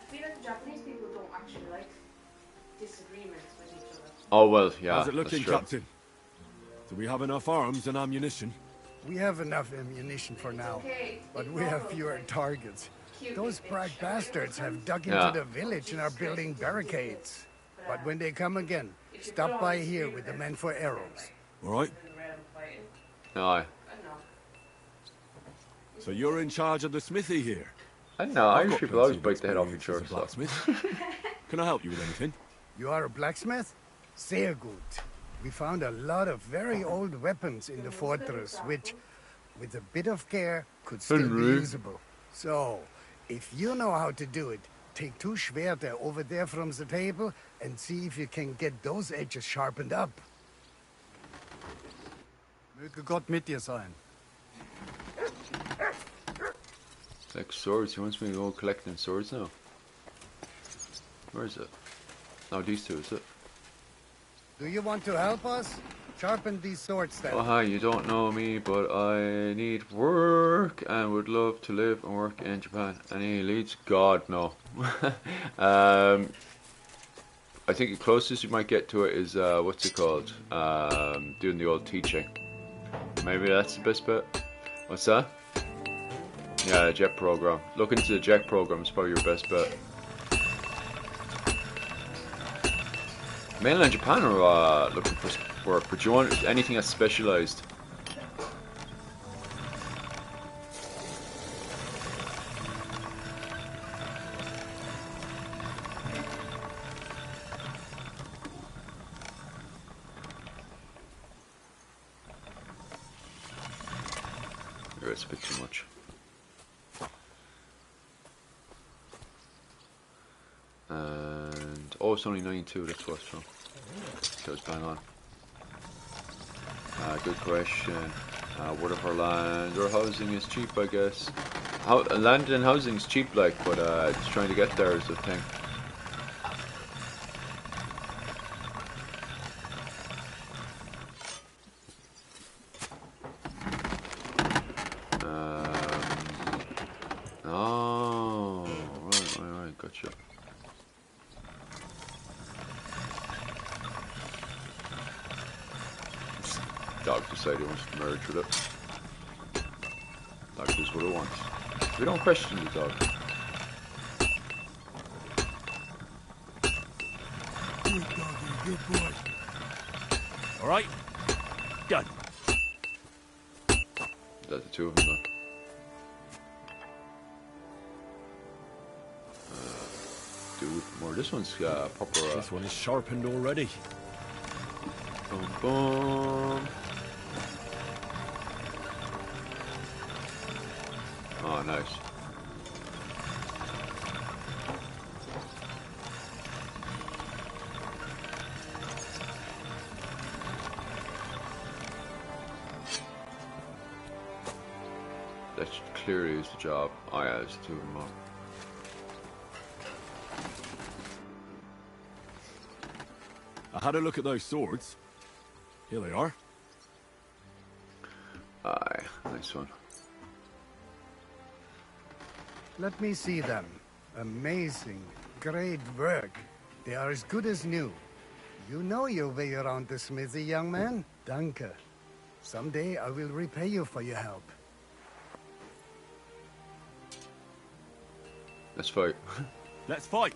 I feel like the Japanese people don't actually like disagreements with each other. Oh well, yeah. How's it looking, that's true. Captain? Do we have enough arms and ammunition? We have enough ammunition for now, but we have fewer targets. Those Prague bastards have dug into Yeah. the village and are building barricades. But when they come again, stop by here with the men for arrows. All right. Aye. So you're in charge of the smithy here? I don't know. I've Irish got people always plenty bite the head off experience each other. as a blacksmith. Can I help you with anything? You are a blacksmith? Sehr gut. We found a lot of very old weapons in the fortress, which, with a bit of care, could still be Henry. usable. So, if you know how to do it, take 2 Schwerter over there from the table and see if you can get those edges sharpened up. Möge Gott mit dir sein. Like swords. He wants me to go collecting swords now. Where is it? Oh, these two, is it? Do you want to help us? Sharpen these swords then. Oh hi, you don't know me, but I need work and would love to live and work in Japan. And he leads? God, no. I think the closest you might get to it is, what's it called? Doing the old teaching. Maybe that's the best bit. What's that? Yeah, the jet program. Look into the jet program, it's probably your best bet. Mainland Japan are looking for work, but you want anything that's specialised. It's a bit too much. And oh, it's only 92. That's what's from. So it's bang on. Good question. What if our land or housing is cheap? I guess. Land and housing is cheap, like, but it's trying to get there is the thing. Oh, right, gotcha. Dog decided he wants to merge with it. Dog does what it wants. We don't question the dog. Good doggy, good boy. All right, done. That's the two of them, though. Do more. This one's proper. This one is sharpened already. Boom, boom. Oh, nice. That clearly is the job. Oh yeah, there's two of them up. I had a look at those swords. Here they are. Aye, nice one. Let me see them. Amazing. Great work. They are as good as new. You know your way around the smithy, young man. Danke. Someday I will repay you for your help. Let's fight. Let's fight.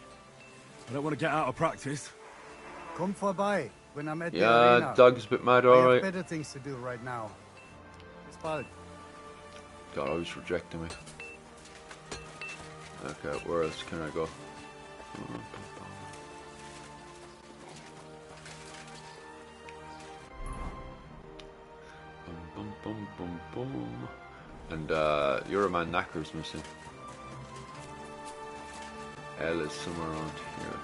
I don't want to get out of practice. Come by when I'm at the Yeah, arena. dog's a bit mad, I alright. have better things to do right now. Bis bald. God, always rejecting me. Okay, where else can I go? Boom, boom, boom, boom. And Euroman Knacker's missing. L is somewhere around here.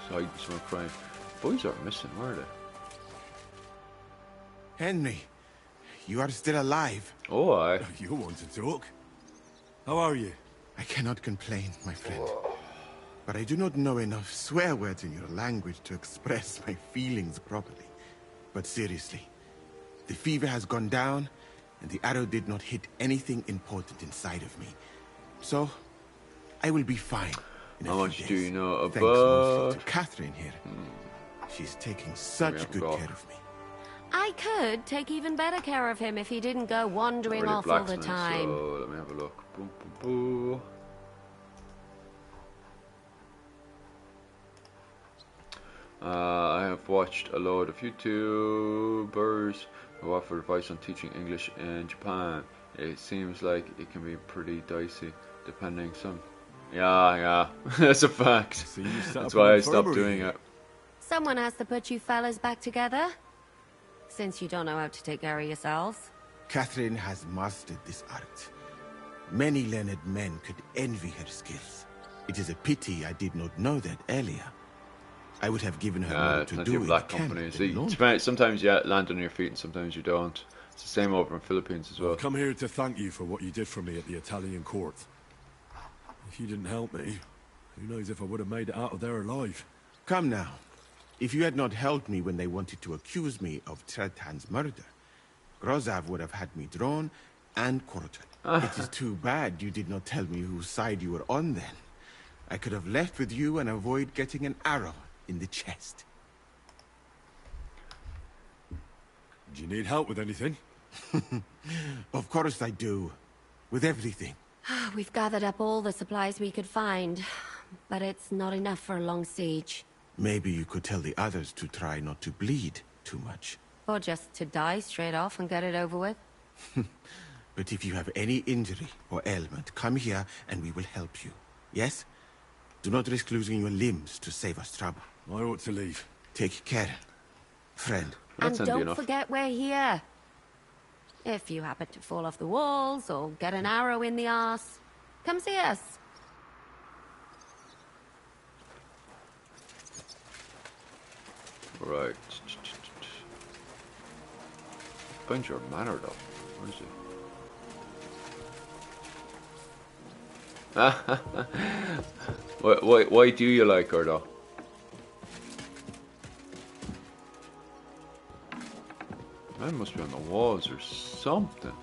Hiding somewhere crying. Boys are missing, where are they? Henry, you are still alive. Oh, aye. You want to talk? How are you? I cannot complain, my friend. But I do not know enough swear words in your language to express my feelings properly. But seriously, the fever has gone down, and the arrow did not hit anything important inside of me. So, I will be fine. How much do you know Thanks about mostly to Catherine here. She's taking such good care of me. I could take even better care of him if he didn't go wandering Really off all the blacksmith, time. So let me have a look. Boom, boom, boom. I have watched a load of YouTubers who offer advice on teaching English in Japan. It seems like it can be pretty dicey, depending some. Yeah, that's a fact. That's why I stopped doing it. Someone has to put you fellas back together, since you don't know how to take care of yourselves. Catherine has mastered this art. Many learned men could envy her skills. It is a pity I did not know that earlier. I would have given her more to plenty do of in black camp companies. than Sometimes you land on your feet and sometimes you don't. It's the same over in Philippines as well. I've come here to thank you for what you did for me at the Italian court. If you didn't help me, who knows if I would have made it out of there alive. Come now. If you had not helped me when they wanted to accuse me of Tretan's murder, Grozav would have had me drawn and quartered. It is too bad you did not tell me whose side you were on then. I could have left with you and avoid getting an arrow in the chest. Do you need help with anything? Of course I do. With everything. We've gathered up all the supplies we could find, but it's not enough for a long siege. Maybe you could tell the others to try not to bleed too much. Or just to die straight off and get it over with. But if you have any injury or ailment, come here and we will help you. Yes? Do not risk losing your limbs to save us trouble. I ought to leave. Take care, friend. And don't forget we're here. If you happen to fall off the walls or get an arrow in the arse, come see us. Right. Find your manor though. Where is he? Why do you like her though? Man must be on the walls or something.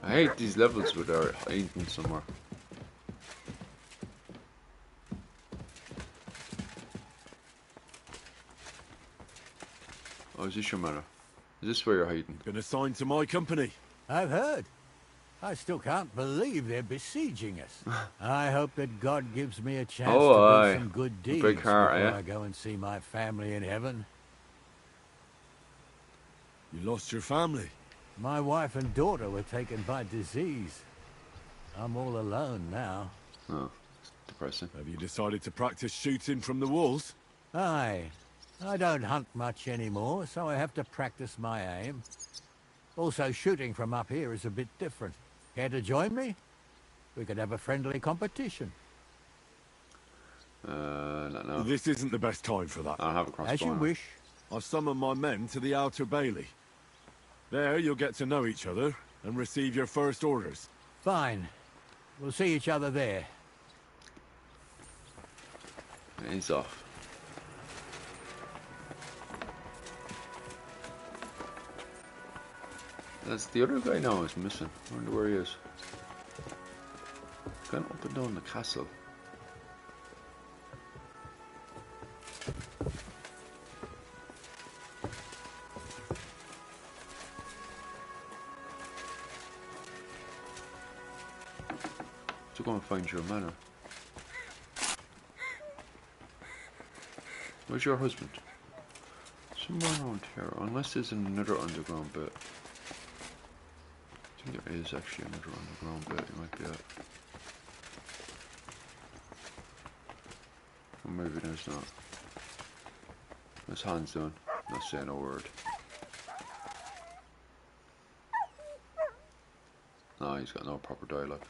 I hate these levels with our hiding somewhere. Oh, is this your manor? Is this where you're hiding? Been assigned to my company. I've heard. I still can't believe they're besieging us. I hope that God gives me a chance to do some good deeds big heart, before yeah. I go and see my family in heaven. You lost your family? My wife and daughter were taken by disease. I'm all alone now. Oh, depressing. Have you decided to practice shooting from the walls? Aye. I don't hunt much anymore, so I have to practice my aim. Also, shooting from up here is a bit different. Care to join me? We could have a friendly competition. No. This isn't the best time for that. I don't have a crossbow. As you wish. I've summoned my men to the outer bailey. There, you'll get to know each other and receive your first orders. Fine. We'll see each other there. He's off. That's the other guy now is missing. I wonder where he is. Going up and down the castle. So go and find your manor. Where's your husband? Somewhere around here, unless there's another underground bit. I think there is actually another underground bit, it might be it. Or maybe there's not. What's Hans doing? Not saying a word. No, he's got no proper dialogue.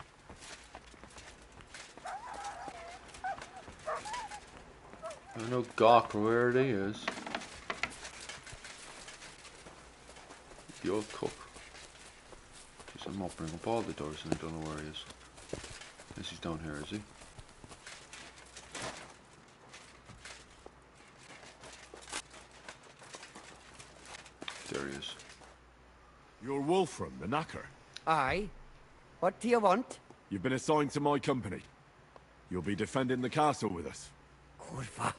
I don't know Gawk or where he is. The old cook. Jeez, I'm opening up all the doors and I don't know where he is. Guess he's down here, is he? There he is. You're Wolfram, the knacker. Aye. What do you want? You've been assigned to my company. You'll be defending the castle with us. Kurva.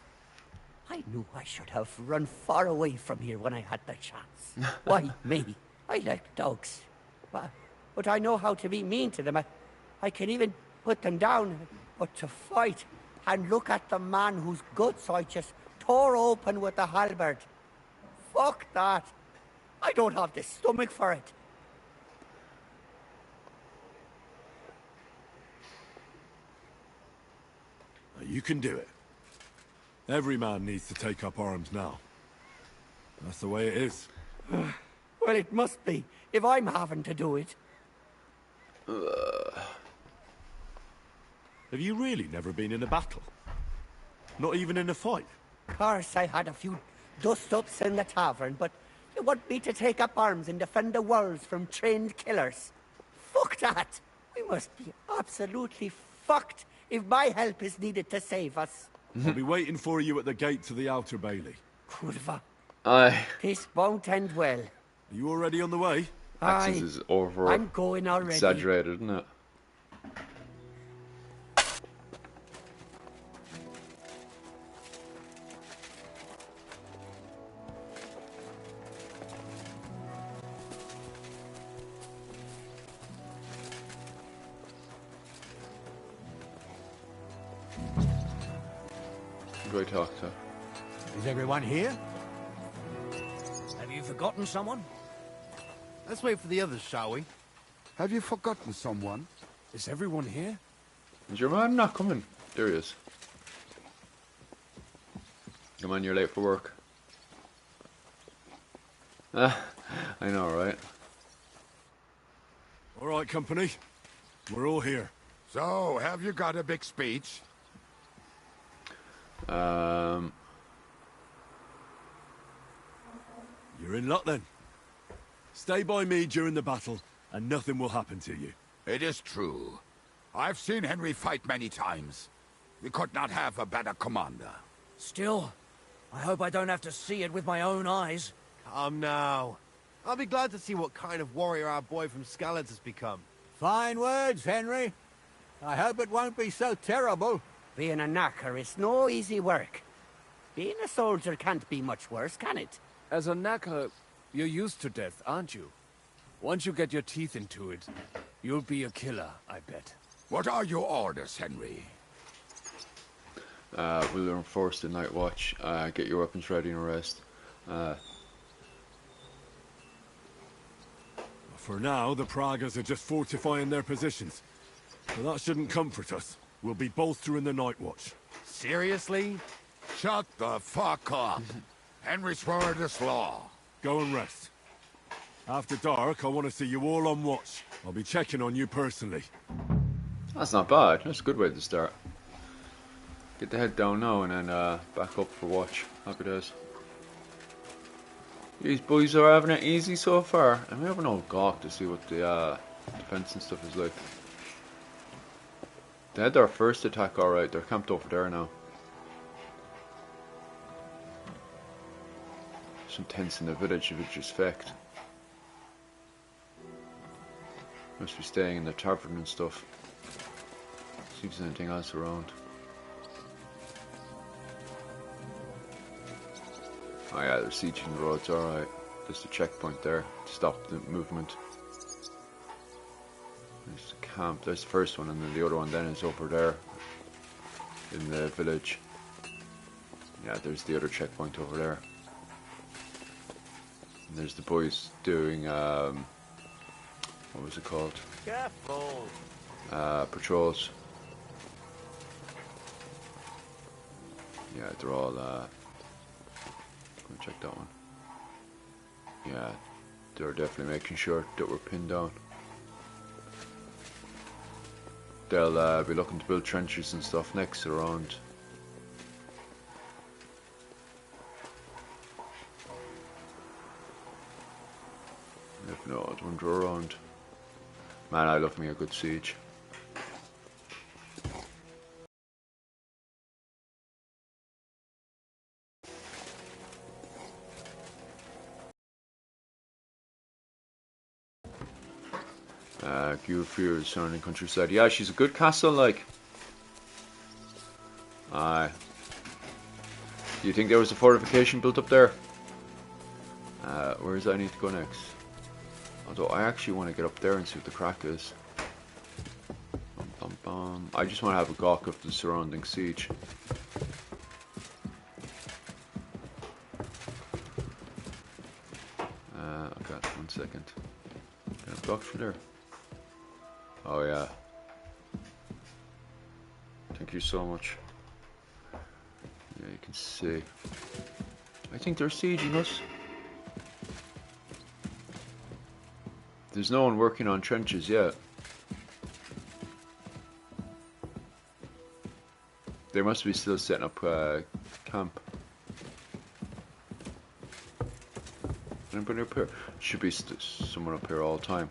I knew I should have run far away from here when I had the chance. Why me? I like dogs. But I know how to be mean to them. I can even put them down. But to fight and look at the man whose guts I just tore open with the halberd. Fuck that. I don't have the stomach for it. You can do it. Every man needs to take up arms now. That's the way it is. Well, it must be, if I'm having to do it. Have you really never been in a battle? Not even in a fight? Of course, I had a few dust-ups in the tavern, but you want me to take up arms and defend the worlds from trained killers? Fuck that! We must be absolutely fucked if my help is needed to save us. I'll be waiting for you at the gate to the outer bailey. Kurva. Aye. This won't end well. Are you already on the way? Aye. This is over. I'm going already. Exaggerated, isn't it? Who do I talk to? Is everyone here? Have you forgotten someone? Let's wait for the others, shall we? Have you forgotten someone? Is everyone here? Is your man not coming? There he is. Come on, you're late for work. I know, right? All right, company. We're all here. So, have you got a big speech? You're in luck then. Stay by me during the battle, and nothing will happen to you. It is true. I've seen Henry fight many times. We could not have a better commander. Still, I hope I don't have to see it with my own eyes. Come now. I'll be glad to see what kind of warrior our boy from Skalitz has become. Fine words, Henry. I hope it won't be so terrible. Being a knacker is no easy work. Being a soldier can't be much worse, can it? As a knacker, you're used to death, aren't you? Once you get your teeth into it, you'll be a killer, I bet. What are your orders, Henry? We'll enforce the night watch. Get your weapons ready and rest. For now, the Pragas are just fortifying their positions. But that shouldn't comfort us. We'll be bolstering the night watch. Seriously? Shut the fuck up. Henry swore this law. Go and rest. After dark, I want to see you all on watch. I'll be checking on you personally. That's not bad. That's a good way to start. Get the head down now and then back up for watch. Happy days. These boys are having it easy so far. And we have an old gawk to see what the defense and stuff is like. They had their first attack alright. They're camped over there now. Some tents in the village if it's just fecked. Must be staying in the tavern and stuff. See if there's anything else around. Oh yeah, they're sieging the roads, alright. There's the checkpoint there to stop the movement. There's the camp, there's the first one, and then the other one then is over there in the village. Yeah, there's the other checkpoint over there. And there's the boys doing, what was it called? Careful! Patrols. Yeah, they're all, check that one. Yeah, they're definitely making sure that we're pinned down. They'll be looking to build trenches and stuff next around. If not, I'd wander around. Man, I love me a good siege. Fear surrounding countryside. Yeah, she's a good castle, like. Aye. Do you think there was a fortification built up there? Where is I need to go next? Although I actually want to get up there and see what the crack is. Bum, bum, bum. I just want to have a gawk of the surrounding siege. Okay, 1 second. Can I block from there? Oh yeah. Thank you so much. Yeah, you can see. I think they're sieging us. There's no one working on trenches yet. They must be still setting up camp. Anybody up here? Should be someone up here all the time.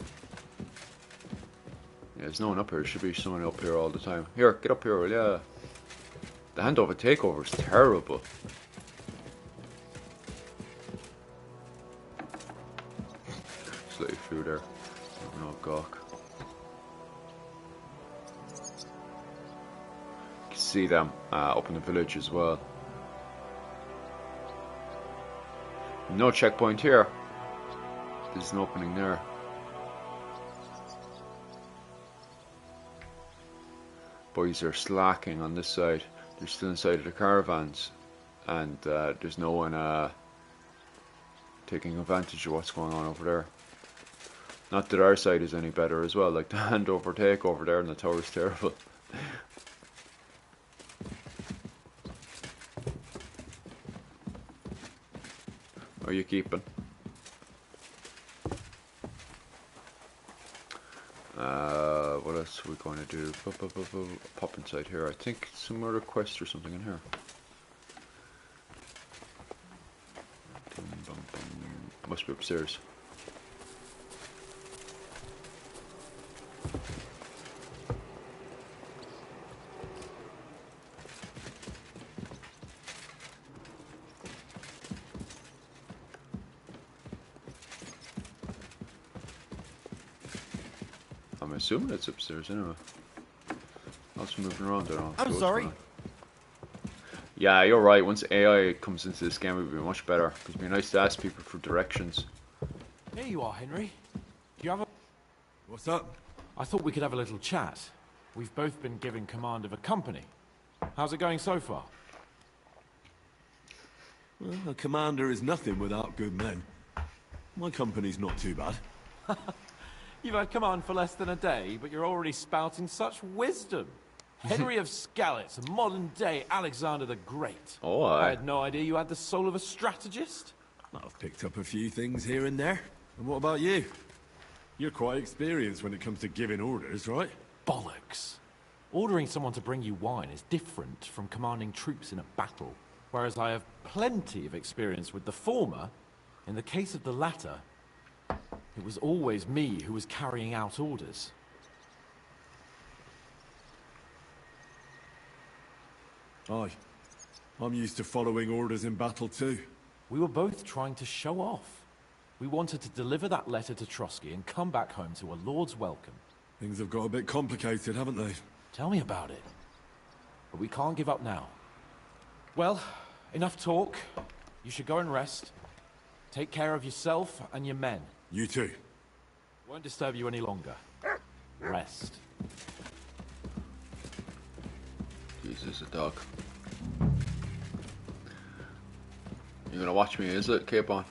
Yeah, there's no one up here. There should be someone up here all the time. Here, get up here, will ya? The handover takeover is terrible. Just let you through there. No gawk. You can see them up in the village as well. No checkpoint here. There's an opening there. Boys are slacking on this side. They're still inside of the caravans, and there's no one taking advantage of what's going on over there. Not that our side is any better as well. Like the handover take over there in the tower is terrible. Are you keeping? What else are we going to do? Pop inside here. I think some other quest or something in here. Must be upstairs. I'm assuming it's upstairs anyway. Lots of moving around there. I'm sorry. Yeah, you're right. Once AI comes into this game, it would be much better. It'd be nice to ask people for directions. Here you are, Henry. Do you have a... What's up? I thought we could have a little chat. We've both been given command of a company. How's it going so far? Well, a commander is nothing without good men. My company's not too bad. You've had command for less than a day, but you're already spouting such wisdom. Henry of Skalitz, a modern-day Alexander the Great. Oh, I had no idea you had the soul of a strategist. I've picked up a few things here and there. And what about you? You're quite experienced when it comes to giving orders, right? Bollocks. Ordering someone to bring you wine is different from commanding troops in a battle. Whereas I have plenty of experience with the former, in the case of the latter, it was always me who was carrying out orders. Aye. I'm used to following orders in battle too. We were both trying to show off. We wanted to deliver that letter to Trotsky and come back home to a lord's welcome. Things have got a bit complicated, haven't they? Tell me about it. But we can't give up now. Well, enough talk. You should go and rest. Take care of yourself and your men. You too. Won't disturb you any longer. Rest. Jesus, a dog. You're gonna watch me, is it? Keep on.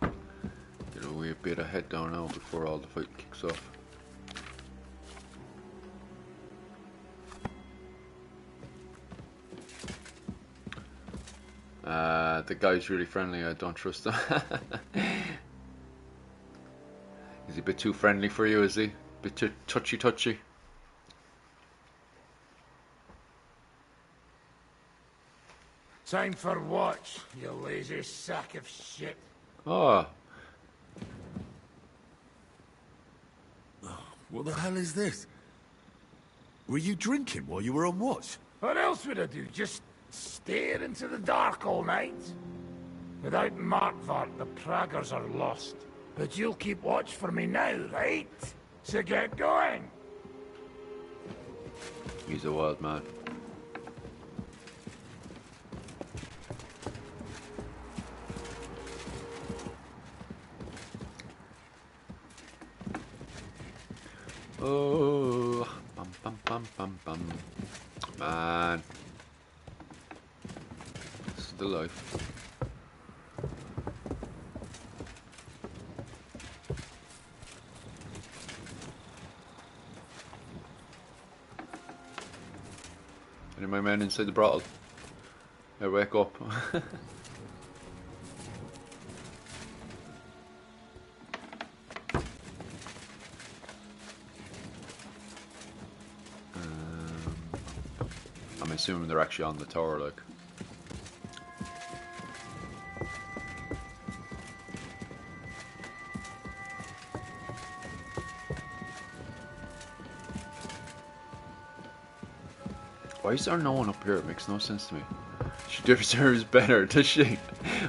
Get a wee bit of head down now before all the fight kicks off. The guy's really friendly. I don't trust him. Is he a bit too friendly for you, is he? A bit too touchy? Time for watch, you lazy sack of shit. Oh. What the hell is this? Were you drinking while you were on watch? What else would I do? Just stare into the dark all night? Without Markvart, the Praggers are lost. But you'll keep watch for me now, right? So get going. He's a wild man. Oh, bum bum bum bum bum. Man, this is the life. Any of my men inside the brothel? I wake up. I'm assuming they're actually on the tower, like. Why is there no one up here? It makes no sense to me. She deserves better, does she?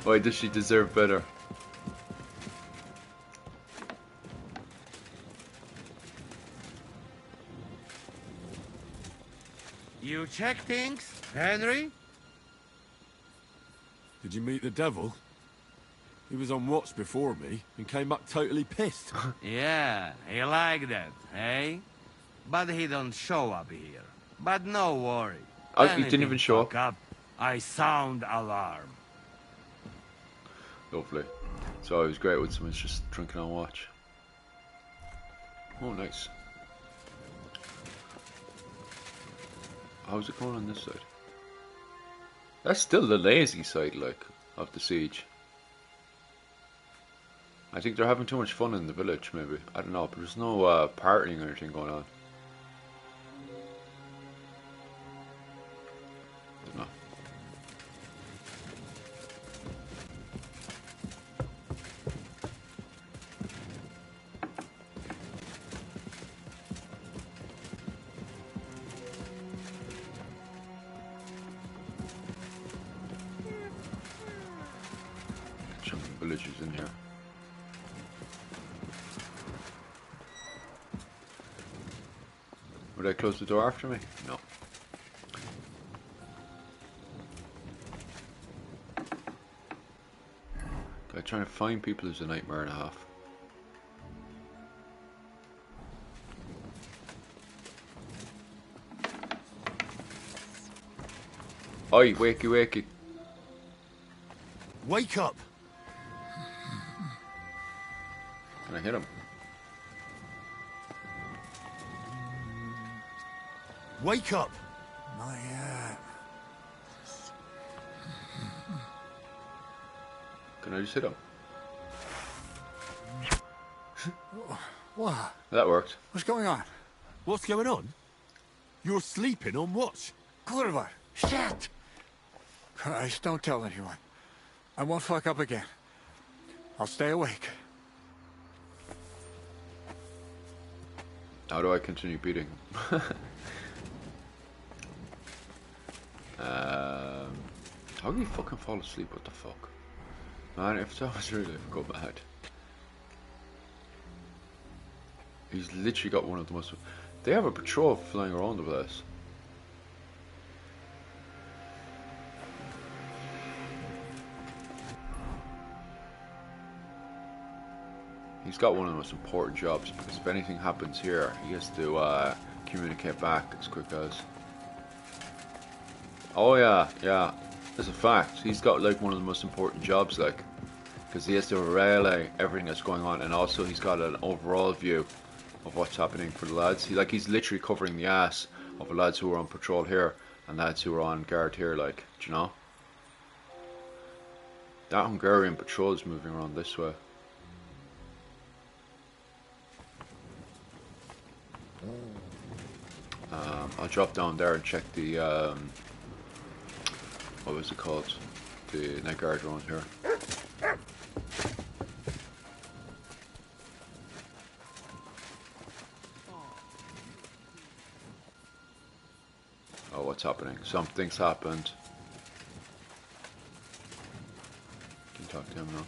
Why does she deserve better? You check things, Henry? Did you meet the devil? He was on watch before me and came back totally pissed. Yeah, he like that, eh? But he don't show up here. But no worry. Oh, he didn't even show up. I sound alarm. Lovely. It's always great when someone's just drinking on watch. Oh, nice. How's it going on this side? That's still the lazy side, like, of the siege. I think they're having too much fun in the village, maybe. I don't know, but there's no partying or anything going on. No. Some villagers in here. Would I close the door after me? No. God, trying to find people is a nightmare and a half. Oi, wakey wakey. Wake up! Can I hit him? Wake up! Can I just hit him? What? That worked. What's going on? What's going on? You're sleeping on watch. Kurva! Shit! Christ, don't tell anyone. I won't fuck up again. I'll stay awake. How do I continue beating? How do you fucking fall asleep? What the fuck? Man, if that was really, I'd go mad. He's literally got one of the most... They have a patrol flying around the place. He's got one of the most important jobs, because if anything happens here, he has to communicate back as quick as. Oh yeah, yeah, it's a fact. He's got like one of the most important jobs, like, because he has to relay everything that's going on, and also he's got an overall view of what's happening for the lads. He's literally covering the ass of the lads who are on patrol here and lads who are on guard here, like, do you know? That Hungarian patrol is moving around this way. I'll drop down there and check the what was it called? The night guard around here. Oh, what's happening? Something's happened. Can you talk to him now?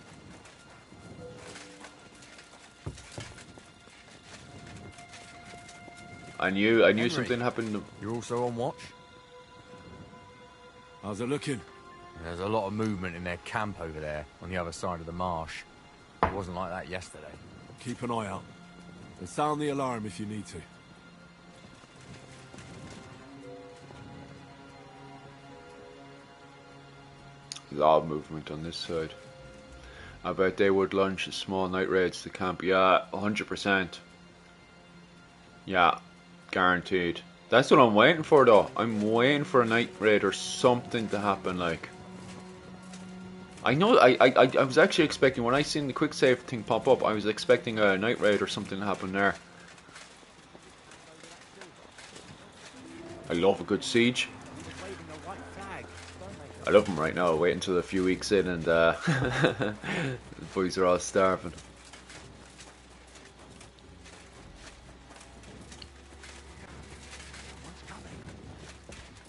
I knew Henry, something happened. You're also on watch? How's it looking? There's a lot of movement in their camp over there, on the other side of the marsh. It wasn't like that yesterday. Keep an eye out. And sound the alarm if you need to. A lot of movement on this side. I bet they would launch small night raids to camp. Yeah, 100%. Yeah, guaranteed. That's what I'm waiting for, though. I'm waiting for a night raid or something to happen, like. I know, I was actually expecting, when I seen the quick save thing pop up, I was expecting a night raid or something to happen there. I love a good siege. I love them right now. Wait until a few weeks in and the boys are all starving.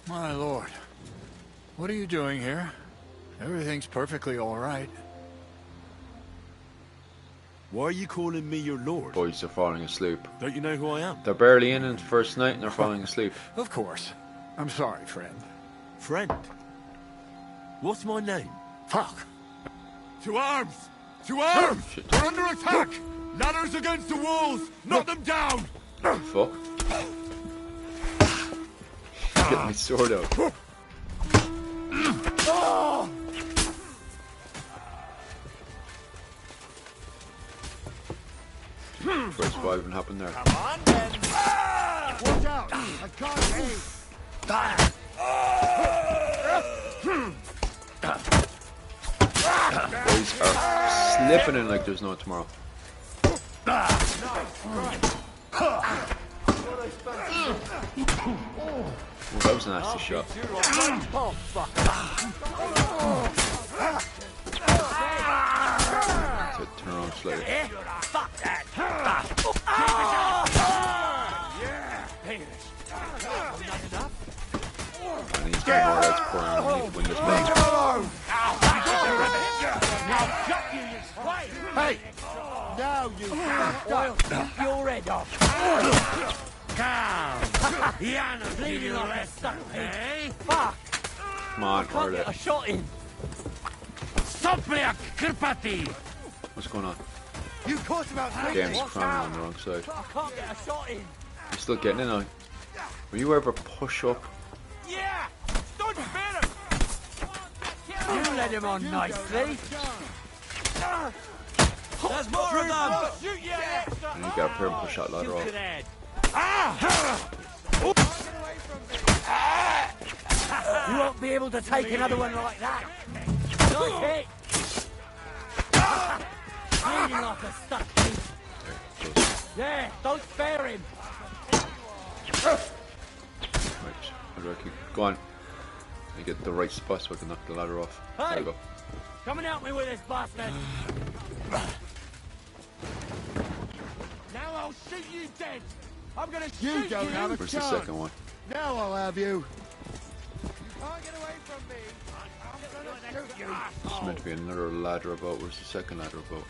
My lord, what are you doing here? Everything's perfectly all right. Why are you calling me your lord? Boys are falling asleep. Don't you know who I am? They're barely in the first night and they're falling asleep. Of course. I'm sorry, friend. Friend? What's my name? Fuck. To arms! To arms! Shit. We're under attack! Ladders against the walls! Knock them down! Fuck. Get my sword out. First what even happened there? Come on, then. Watch out! I can't aim. Boys are slipping in like there's no tomorrow. Well, that was a nasty shot. To turn around slightly. Fuck that! And he's got more lights pouring on me to win this match. Hey! Now you Oil, keep your head off. Come! Yana, bleeding on that stuff, eh? Fuck! Come on, Can't get a shot in. Soplea Kirpati! What's going on? You caught him out The game's cramming on the wrong side. I can't get a shot in. You're still getting it now. Will you ever push up? Yeah! Don't spare him! You led him on nicely. There's more of them! Shoot you! And you gotta pair and push that ladder off. You won't be able to take another one like that. Not it. Bleeding like a stuck piece. Yeah, don't spare him. Right, how do I keep going? I get the right spot so I can knock the ladder off. There you go. Come and help me with this bastard. Now I'll shoot you dead. I'm gonna You shoot don't have a Where's chance. the second one? Now I'll have you. Can't get away from me. I'm gonna shoot you. There's meant to be another ladder about. Where's the second ladder about?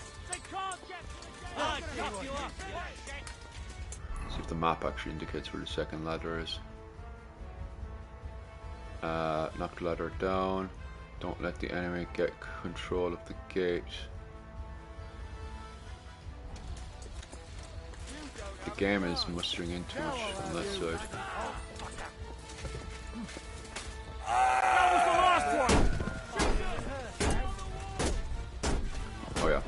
See if the map actually indicates where the second ladder is. Knock the ladder down. Don't let the enemy get control of the gate. The game is mustering in too much on that side. Oh yeah.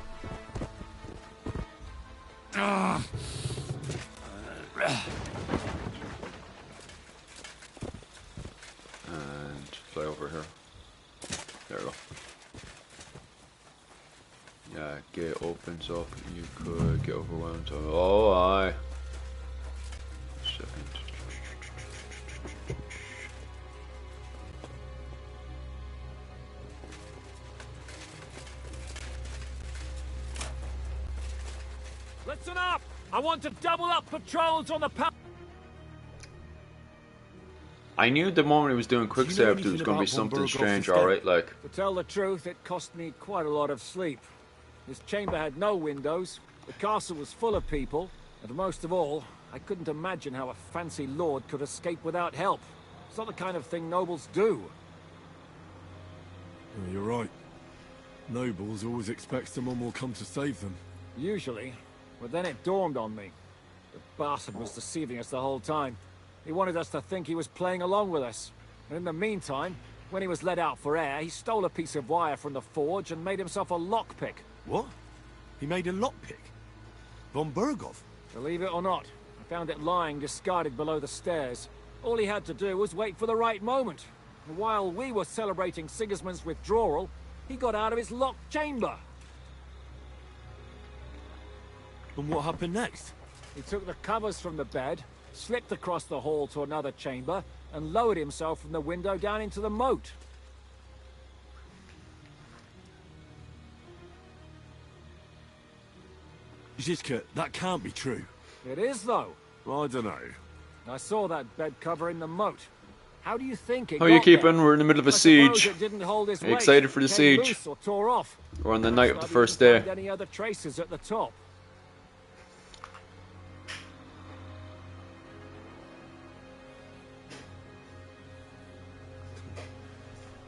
And fly over here. There we go. Yeah, gate opens up. You could get overwhelmed. Oh, aye. Second. Listen up! I want to double up patrols on the I knew the moment he was doing quick save there was going to be something strange, alright? Like, To tell the truth, it cost me quite a lot of sleep. This chamber had no windows, the castle was full of people, and most of all, I couldn't imagine how a fancy lord could escape without help. It's not the kind of thing nobles do. Oh, you're right. Nobles always expect someone will come to save them. Usually, but then it dawned on me. The bastard was deceiving us the whole time. He wanted us to think he was playing along with us. And in the meantime, when he was let out for air, he stole a piece of wire from the forge and made himself a lockpick. What? He made a lockpick? Von Berghoff? Believe it or not, I found it lying discarded below the stairs. All he had to do was wait for the right moment. And while we were celebrating Sigismund's withdrawal, he got out of his locked chamber. And what happened next? He took the covers from the bed, slipped across the hall to another chamber, and lowered himself from the window down into the moat. Zizka, that can't be true. It is, though. I don't know. I saw that bed cover in the moat. How do you think it how are you got there? keeping? We're in the middle of a I suppose siege. it didn't hold his Are you weight. excited for the Came siege? loose or tore off. We're on the night of the Not first even day. find any other traces at the top.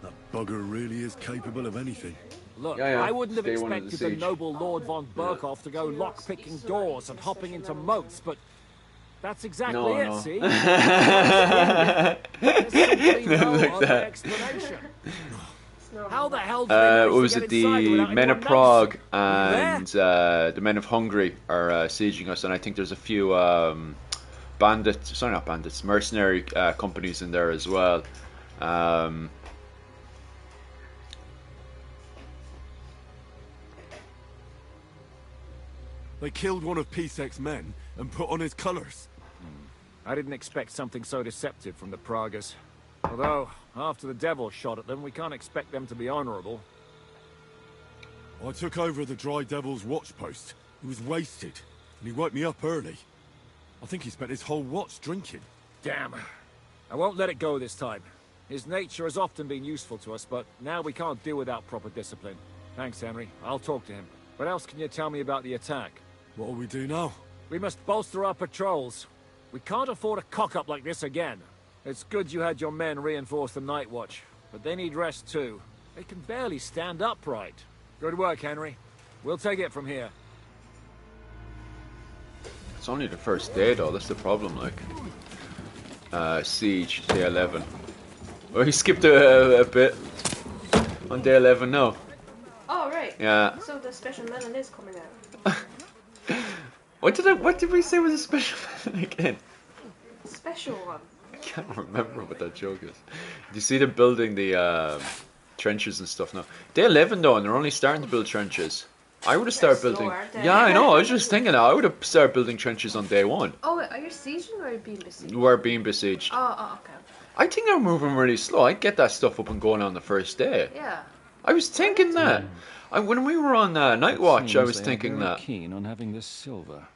That bugger really is capable of anything. Look, Yeah, yeah. I wouldn't have Day one of the expected the siege. noble Lord von Berkhoff to go lock-picking doors and hopping into moats, but that's exactly No, it, no. see? There's simply no Like other that. explanation. How the hell did they manage What was to it? get inside The without men of anyone Prague noticing? and the men of Hungary are sieging us, and I think there's a few bandits, sorry, not bandits, mercenary companies in there as well. They killed one of Pisek's men and put on his colours. I didn't expect something so deceptive from the Pragas. Although, after the devil shot at them, we can't expect them to be honourable. I took over the Dry Devil's watch post. He was wasted, and he woke me up early. I think he spent his whole watch drinking. Damn. I won't let it go this time. His nature has often been useful to us, but now we can't do without proper discipline. Thanks, Henry. I'll talk to him. What else can you tell me about the attack? What'll we do now? We must bolster our patrols. We can't afford a cock-up like this again. It's good you had your men reinforce the night watch, but they need rest too. They can barely stand upright. Good work, Henry. We'll take it from here. It's only the first day though, that's the problem, like. Siege, day 11. Oh, he skipped a bit on day 11 now. Oh, right. Yeah. So the special melon is coming out. What did we say was a special melon again? Special one. I can't remember what that joke is. Do you see them building the trenches and stuff now? Day 11 though, and they're only starting to build trenches. I would have started building. Yeah, I know. I was just thinking that I would have started building trenches on day 1. Oh, wait, are you sieging or are you being besieged? We're being besieged. Oh, okay. I think they're moving really slow. I'd get that stuff up and going on the first day. Yeah. I was thinking that. When we were on Night Watch, I was thinking that. Keen on having this silver.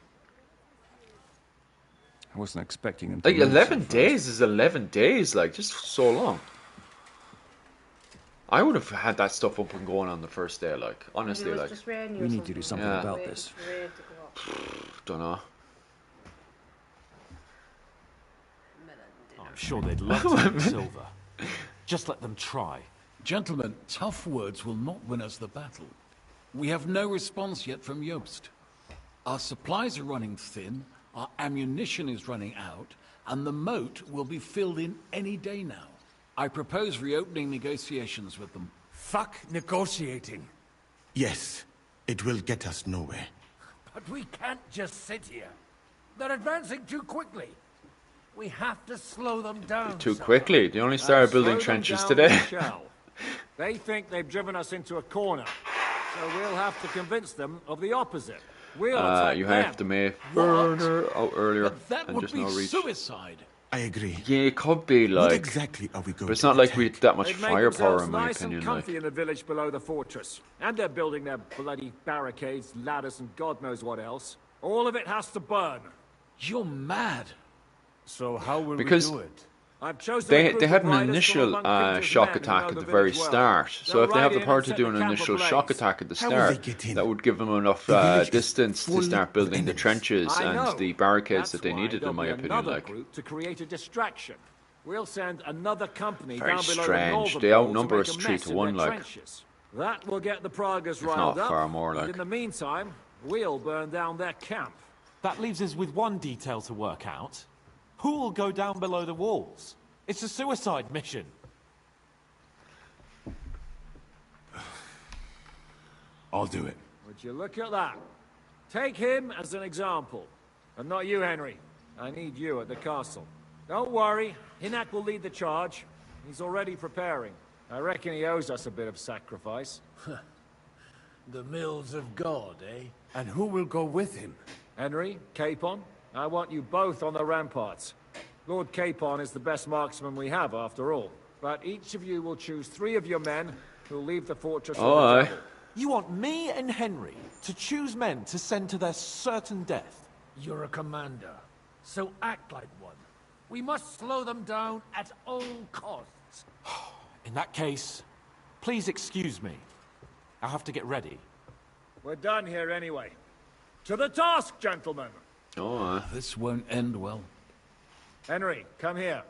I wasn't expecting them to Like move 11 so fast. days is 11 days, like just so long. I would have had that stuff up and going on the first day, like honestly, like. We need to do something about this. Don't know. I'm sure they'd love to have silver. Just let them try. Gentlemen, tough words will not win us the battle. We have no response yet from Jobst. Our supplies are running thin, our ammunition is running out, and the moat will be filled in any day now. I propose reopening negotiations with them. Fuck negotiating. Yes, it will get us nowhere. But we can't just sit here. They're advancing too quickly. We have to slow them down. Too quickly. They only started building trenches today. They think they've driven us into a corner, so we'll have to convince them of the opposite. We'll attack You them. have to make further out earlier, and just no reach. Suicide. I agree. Yeah, it could be like. What exactly are we going But it's to not like attack? we had that much They've made firepower, themselves in my nice opinion. and Like. comfy in the village below the fortress, and they're building their bloody barricades, ladders, and God knows what else. All of it has to burn. You're mad. So how will Because we do it? I've chosen a They group had of an riders initial from among Peter's shock men who attack know at the the very village well. start. So They'll if they have ride the in power and to set do the an camp initial ablaze. shock attack at the How will they start, get in? that would give them enough The village is distance to full start building the of trenches I know. and the barricades That's that they why needed, there'll in my be opinion. another Like. group to create a distraction. We'll send another company Very down below strange. the northern They wall outnumber to us make a 3 mess to in 1, their like. trenches. That will get the Pragas If riled not up. far more, and like. in the meantime, we'll burn down their camp. That leaves us with one detail to work out. Who will go down below the walls? It's a suicide mission. I'll do it. Would you look at that? Take him as an example. And not you, Henry. I need you at the castle. Don't worry, Hinak will lead the charge. He's already preparing. I reckon he owes us a bit of sacrifice. The mills of God, eh? And who will go with him? Henry, Capon, I want you both on the ramparts. Lord Capon is the best marksman we have, after all. But each of you will choose 3 of your men who'll leave the fortress Oh, on the aye. devil. You want me and Henry to choose men to send to their certain death? You're a commander, so act like one. We must slow them down at all costs. In that case, please excuse me. I'll have to get ready. We're done here anyway. To the task, gentlemen! Oh, This won't end well. Henry, come here.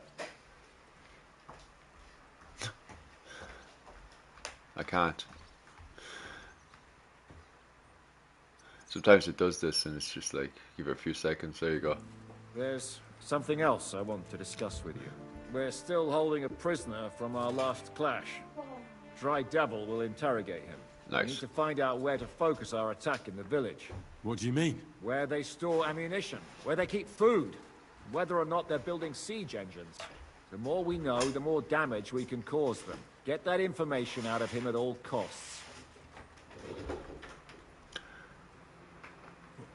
I can't. Sometimes it does this, and it's just like, give it a few seconds, there you go. There's something else I want to discuss with you. We're still holding a prisoner from our last clash. Dry Devil will interrogate him. Nice. We need to find out where to focus our attack in the village. What do you mean? Where they store ammunition, where they keep food, whether or not they're building siege engines. The more we know, the more damage we can cause them. Get that information out of him at all costs.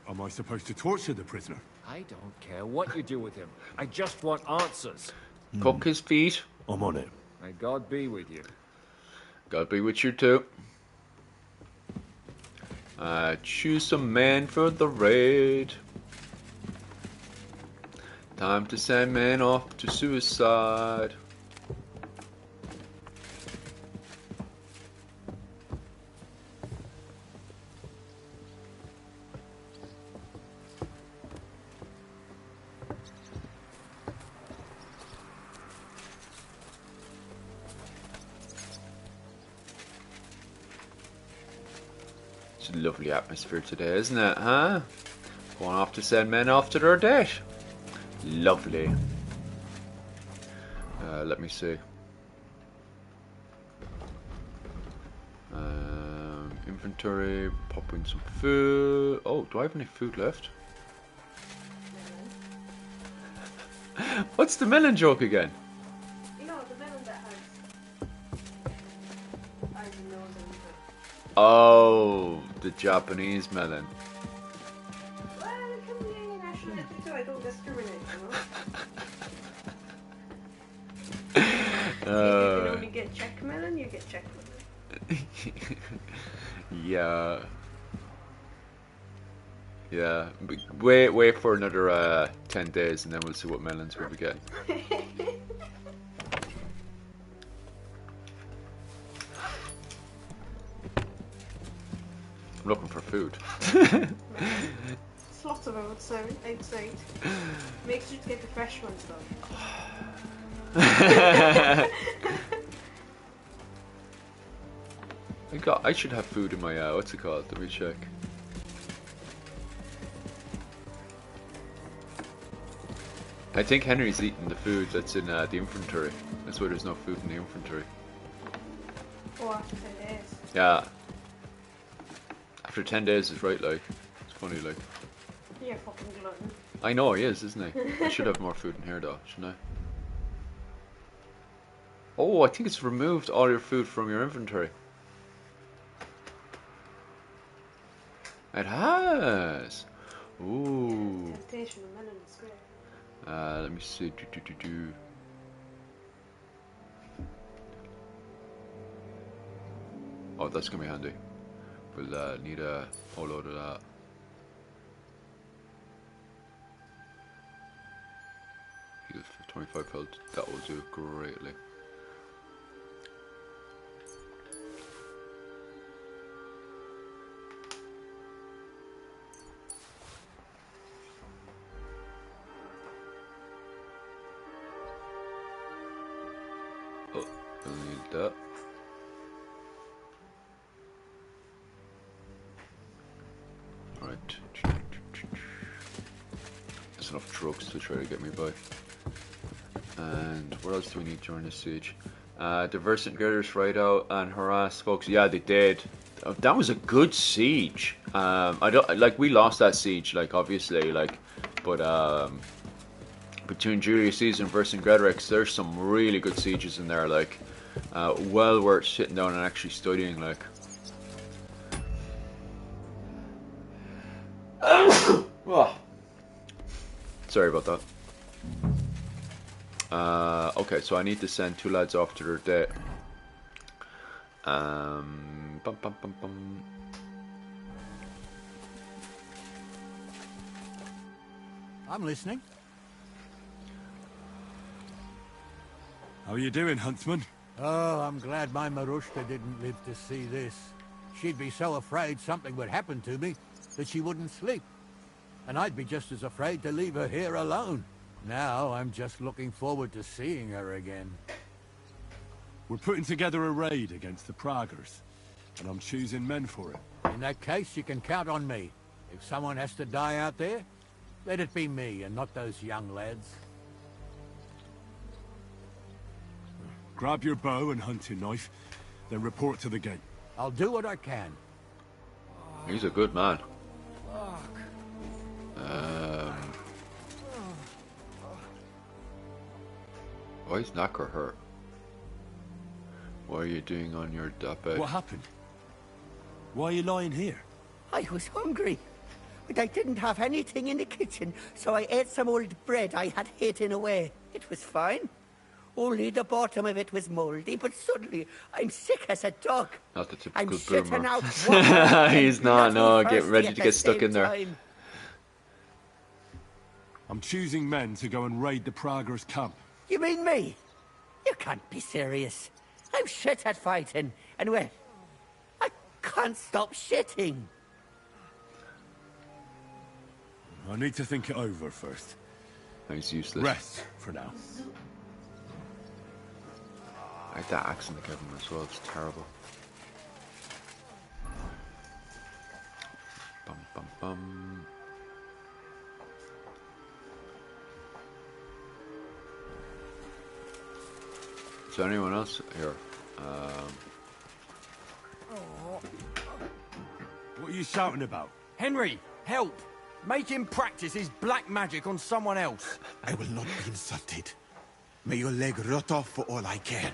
Am I supposed to torture the prisoner? I don't care what you do with him. I just want answers. Cook his feet. I'm on it. May God be with you. God be with you too. Choose some men for the raid. Time to send men off to suicide. Lovely atmosphere today, isn't it, huh? Going off to send men off to their death. Lovely. Let me see. Inventory, pop in some food. Oh, do I have any food left? What's the melon joke again? You know, the melon that has eyes and nose and Oh, the Japanese melon. well, it can be any nationality too. I don't discriminate, you know? If you can only get Czech melon, you get Czech melon. Yeah. Yeah. Wait for another 10 days and then we'll see what melons we'll be getting. I'm looking for food. There's lots of them outside. Make sure to get the fresh ones though. I should have food in my what's it called? Let me check. I think Henry's eating the food that's in the inventory. That's why there's no food in the inventory. Oh, after 10 days. Yeah. After 10 days is right, like. It's funny, like. You're a fucking glutton. I know he is, isn't he? I should have more food in here though, shouldn't I? Oh, I think it's removed all your food from your inventory. It has! Ooh. Temptation of melon is great. Let me see. Oh, that's gonna be handy. We'll need a whole load of that. Heal for 25 health. That will do greatly. Oh, we'll need that. Right. There's enough trucks to try to get me by. And what else do we need during this siege? Diverse invaders right out and harass folks. Yeah, they did. That was a good siege. I don't like. We lost that siege, like obviously, like, but between Julius Caesar and Vercingetorix, there's some really good sieges in there. Like, well worth sitting down and actually studying. Like. Oh. Sorry about that. Okay, so I need to send 2 lads off to their debt. Bum, bum, bum, bum. I'm listening. How are you doing, Huntsman? Oh, I'm glad my Marushka didn't live to see this. She'd be so afraid something would happen to me that she wouldn't sleep. And I'd be just as afraid to leave her here alone. Now I'm just looking forward to seeing her again. We're putting together a raid against the Praggers, and I'm choosing men for it. In that case, you can count on me. If someone has to die out there, let it be me and not those young lads. Grab your bow and hunting knife, then report to the gate. I'll do what I can. He's a good man. Why is Knacker hurt? What are you doing on your bed? What happened? Why are you lying here? I was hungry, but I didn't have anything in the kitchen, so I ate some old bread I had hidden away. It was fine. Only the bottom of it was mouldy, but suddenly I'm sick as a dog. Not the typical I'm boomer. shitting out water. He's not, no, get thirsty ready at to the get stuck same in there. time. I'm choosing men to go and raid the Praggers' camp. You mean me? You can't be serious. I'm shit at fighting, and well, I can't stop shitting. I need to think it over first. He's useless. Rest for now. I had that accent again as well, it's terrible. Bum, bum. Is there anyone else here? What are you shouting about? Henry, help! Make him practice his black magic on someone else. I will not be insulted. May your leg rot off for all I care.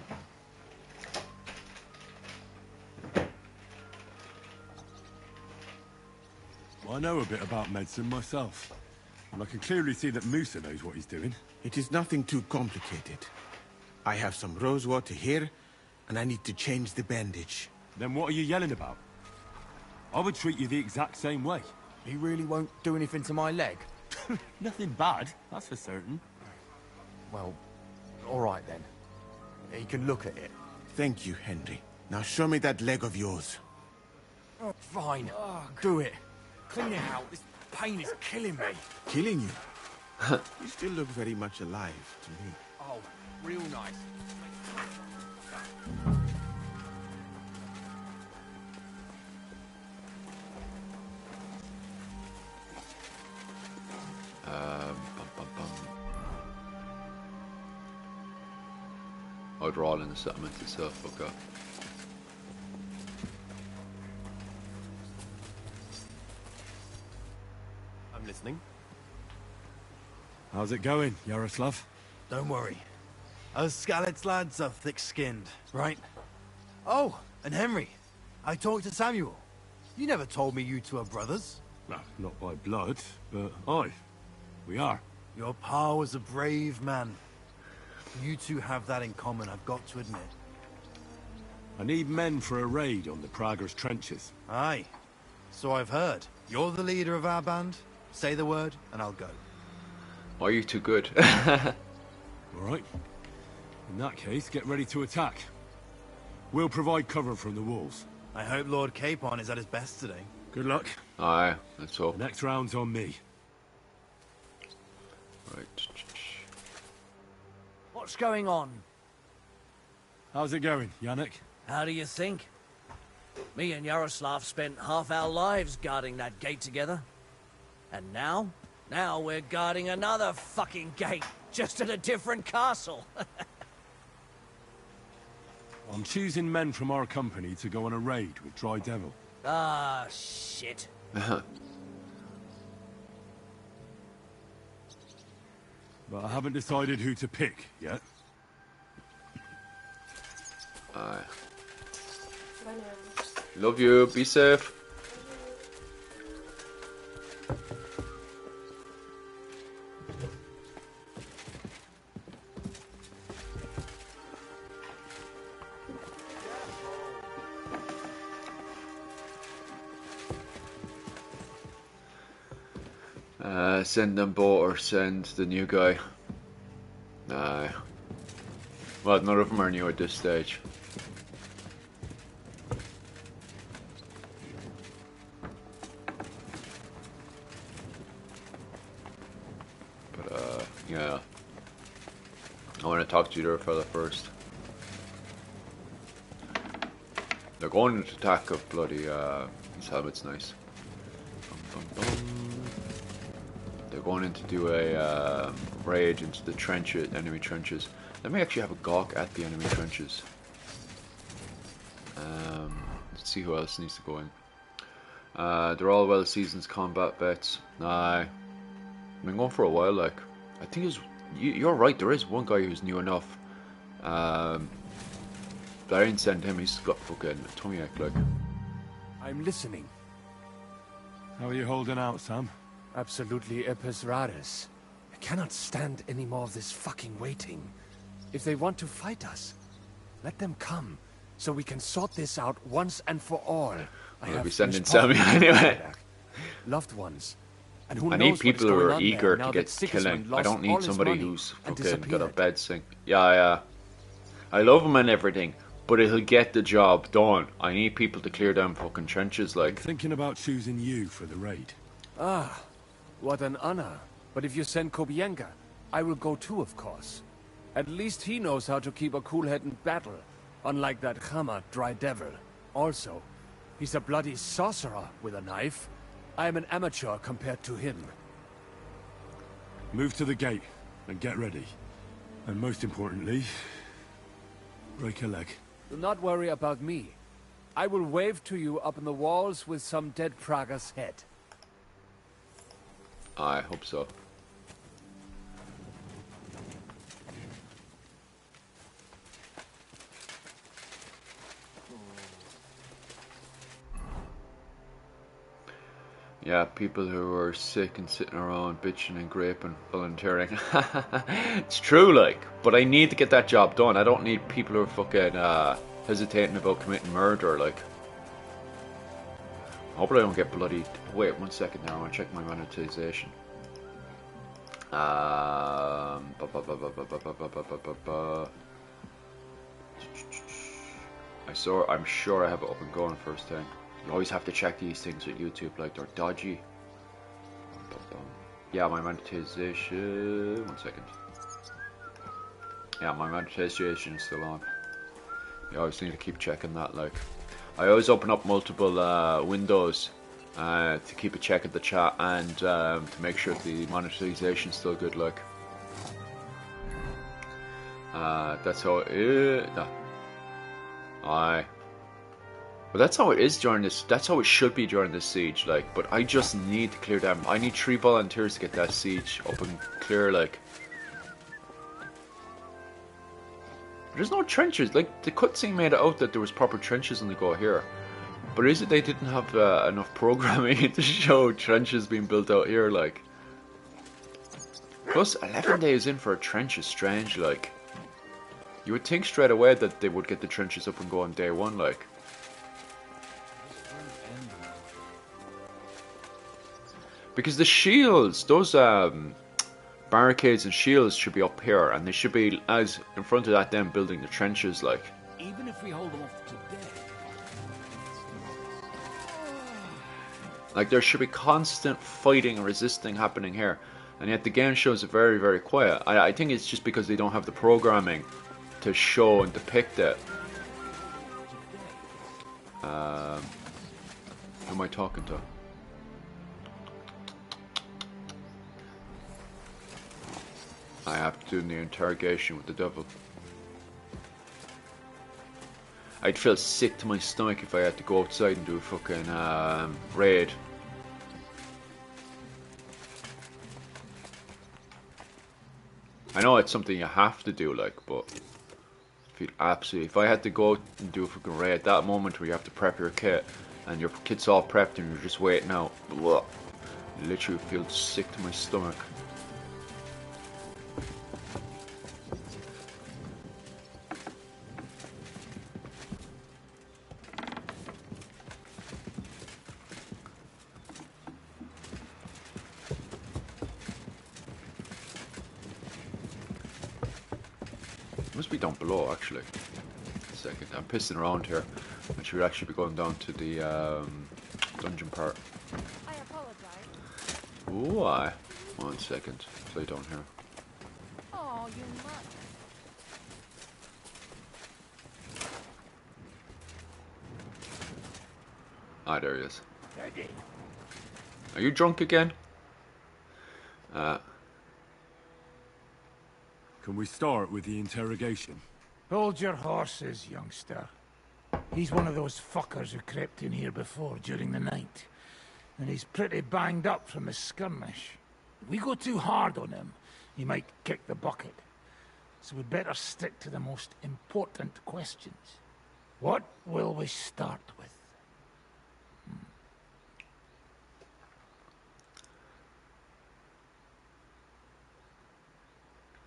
I know a bit about medicine myself. And I can clearly see that Musa knows what he's doing. It is nothing too complicated. I have some rose water here, and I need to change the bandage. Then what are you yelling about? I would treat you the exact same way. He really won't do anything to my leg? Nothing bad, that's for certain. Well, all right then. He can look at it. Thank you, Henry. Now show me that leg of yours. Oh, fine. Do it. Clean it out. This pain is killing me. Killing you? You still look very much alive to me. Oh, real nice. Oh, they're all in the settlement itself, okay. I'm listening. How's it going, Yaroslav? Don't worry. Us Skalitz lads are thick-skinned, right? Oh, and Henry. I talked to Samuel. You never told me you two are brothers. Well, not by blood, but aye, we are. Your pa was a brave man. You two have that in common, I've got to admit. I need men for a raid on the Prager's trenches. Aye. So I've heard. You're the leader of our band. Say the word, and I'll go. Why are you too good? Alright. In that case, get ready to attack. We'll provide cover from the walls. I hope Lord Capon is at his best today. Good luck. Aye, let's hope. Next round's on me. Right. What's going on? How's it going, Yannick? How do you think? Me and Yaroslav spent half our lives guarding that gate together. And now we're guarding another fucking gate, just at a different castle. I'm choosing men from our company to go on a raid with Dry Devil. Ah, shit. But I haven't decided who to pick yet. Aye. Love you, be safe. Send them both or send the new guy. Nah. Well, none of them are new at this stage. But, yeah. I want to talk to you there, fella, first. They're going into attack of bloody, his helmet's nice. Bum, bum, bum. They're going in to do a raid into the trenches, enemy trenches. Let me actually have a gawk at the enemy trenches. Let's see who else needs to go in. They're all well-seasoned combat vets. I've been going for a while. Like, I think you're right. There is one guy who's new enough. But I didn't send him. He's got fucking tummy ache. Like, I'm listening. How are you holding out, Sam? Absolutely epis raris. I cannot stand any more of this fucking waiting. If they want to fight us, let them come, so we can sort this out once and for all. I'll be sending Sammy anyway. Loved ones. And who I knows need people who are eager to get killing. I don't need somebody who's fucking got a bed sink. Yeah. I love him and everything, but he'll get the job done. I need people to clear them fucking trenches, like. I'm thinking about choosing you for the raid. Ah, what an honor. But if you send Kobienka, I will go too, of course. At least he knows how to keep a cool head in battle, unlike that Chama Dry Devil. Also, he's a bloody sorcerer with a knife, I am an amateur compared to him. Move to the gate and get ready. And most importantly, break a leg. Do not worry about me. I will wave to you up in the walls with some dead Praga's head. I hope so. Yeah, people who are sick and sitting around bitching and graping, volunteering. It's true, like, but I need to get that job done. I don't need people who are fucking hesitating about committing murder, like. I hope I don't get bloodied. Wait 1 second now, I want to check my monetization. I'm sure I have it up and going first time. You always have to check these things with YouTube, like they're dodgy. Yeah, my monetization. 1 second. Yeah, my monetization is still on. You always need to keep checking that, like. I always open up multiple windows to keep a check of the chat and to make sure the monetization is still good, like. That's how it is. Aye. But that's how it is during this. That's how it should be during this siege, like. But I just need to clear them. I need 3 volunteers to get that siege up and clear, like. There's no trenches. Like the cutscene made it out that there was proper trenches on the go here, but is it they didn't have enough programming to show trenches being built out here, like. Plus, 11 days in for a trench is strange, like. You would think straight away that they would get the trenches up and go on day 1, like. Because the shields, those barricades and shields should be up here, and they should be as in front of that them building the trenches, like. Even if we hold them off today. Like there should be constant fighting and resisting happening here, and yet the game shows it very, very quiet. I think it's just because they don't have the programming to show and depict it. Who am I talking to? I have to do the interrogation with the devil. I'd feel sick to my stomach if I had to go outside and do a fucking raid. I know it's something you have to do, like, but if I had to go out and do a fucking raid, that moment where you have to prep your kit and your kit's all prepped and you're just waiting out, blah, literally feel sick to my stomach. Must be down below, actually. A second, I'm pissing around here. I should actually be going down to the dungeon part. I apologize. Why? 1 second. Play down here. Oh, you must. Ah, there he is. Are you drunk again? Can we start with the interrogation? Hold your horses, youngster. He's one of those fuckers who crept in here before during the night. And he's pretty banged up from his skirmish. If we go too hard on him, he might kick the bucket. So we'd better stick to the most important questions. What will we start with?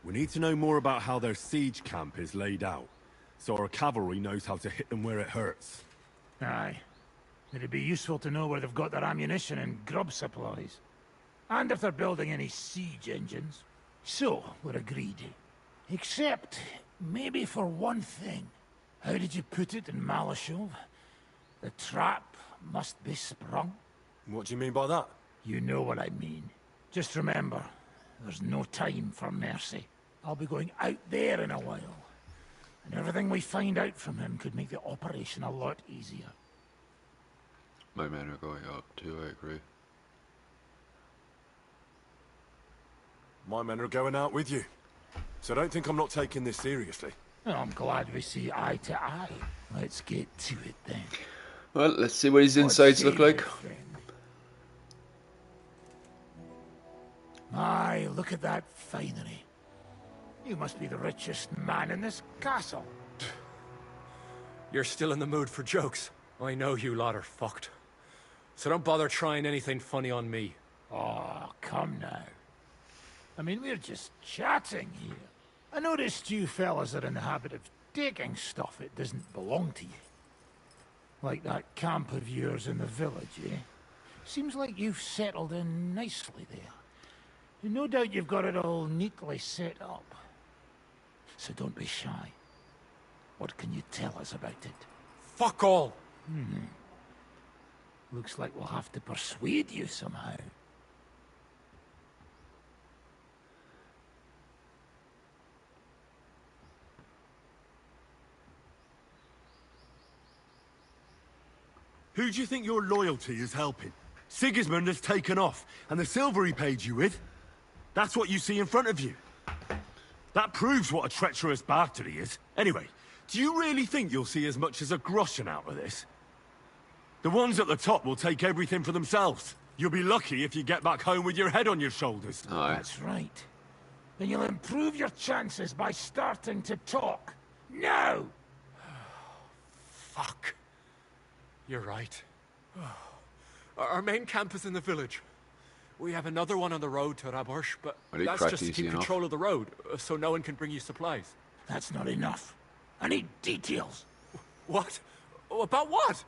We need to know more about how their siege camp is laid out, so our cavalry knows how to hit them where it hurts. Aye. It'd be useful to know where they've got their ammunition and grub supplies. And if they're building any siege engines. So, we're agreed. Except, maybe for one thing. How did you put it in Malashov? The trap must be sprung. What do you mean by that? You know what I mean. Just remember, there's no time for mercy. I'll be going out there in a while. And everything we find out from him could make the operation a lot easier. My men are going up too, I agree. My men are going out with you. So don't think I'm not taking this seriously. Well, I'm glad we see eye to eye. Let's get to it then. Well, let's see what his insides look like. My, look at that finery. You must be the richest man in this castle. You're still in the mood for jokes. I know you lot are fucked. So don't bother trying anything funny on me. Oh, come now. I mean, we're just chatting here. I noticed you fellas are in the habit of taking stuff that doesn't belong to you. Like that camp of yours in the village, eh? Seems like you've settled in nicely there. No doubt you've got it all neatly set up. So don't be shy. What can you tell us about it? Fuck all! Looks like we'll have to persuade you somehow. Who do you think your loyalty is helping? Sigismund has taken off, and the silver he paid you with? That's what you see in front of you. That proves what a treacherous bastard he is. Anyway, do you really think you'll see as much as a groschen out of this? The ones at the top will take everything for themselves. You'll be lucky if you get back home with your head on your shoulders. That's right. Then you'll improve your chances by starting to talk. Now! Fuck. You're right. Our main camp is in the village. We have another one on the road to Raborsh, but that's just to keep control of the road, so no one can bring you supplies. That's not enough. I need details. What? About what?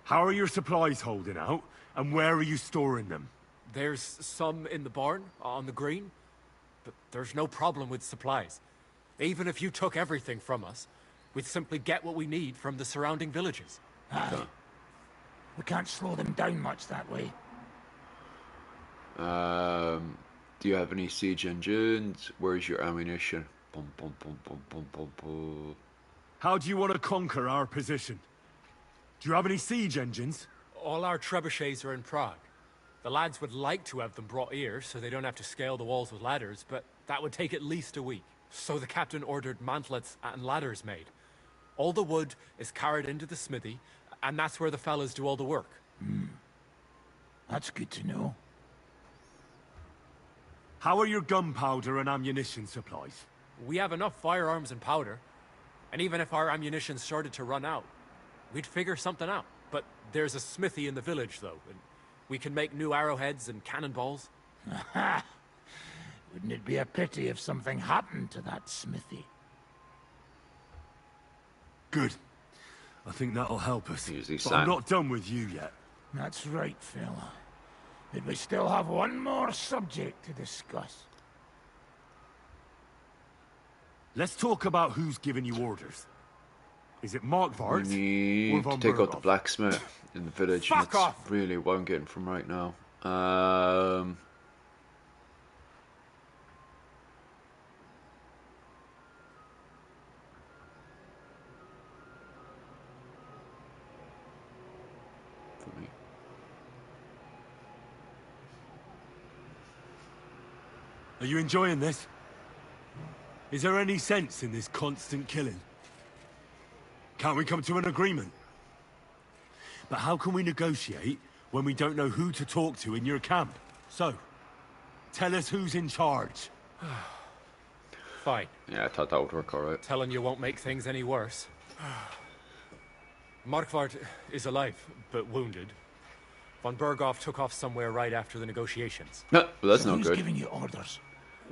How are your supplies holding out, and where are you storing them? There's some in the barn, on the green, but there's no problem with supplies. Even if you took everything from us, we'd simply get what we need from the surrounding villages. Aye. We can't slow them down much that way. Do you have any siege engines? Where's your ammunition? Bum, bum, bum, bum, bum, bum, bum. How do you want to conquer our position? Do you have any siege engines? All our trebuchets are in Prague. The lads would like to have them brought here, so they don't have to scale the walls with ladders, but that would take at least a week. So the captain ordered mantlets and ladders made. All the wood is carried into the smithy, and that's where the fellas do all the work. That's good to know. How are your gunpowder and ammunition supplies? We have enough firearms and powder, and even if our ammunition started to run out, we'd figure something out. But there's a smithy in the village, though, and we can make new arrowheads and cannonballs. Wouldn't it be a pity if something happened to that smithy? Good. I think that'll help us. Usually But I'm not done with you yet. That's right, fella. But we still have one more subject to discuss. Let's talk about who's giving you orders. Is it Markvart We or need von to take out the Berghoff? blacksmith in the village. Fuck and that's off! really what I'm getting from right now. For me. Are you enjoying this? Is there any sense in this constant killing? Can't we come to an agreement? But how can we negotiate when we don't know who to talk to in your camp? So, tell us who's in charge. Fine. Yeah, I thought that would work alright. Telling you won't make things any worse. Markvart is alive, but wounded. Von Berghoff took off somewhere right after the negotiations. No, well, that's So not who's good. giving you orders?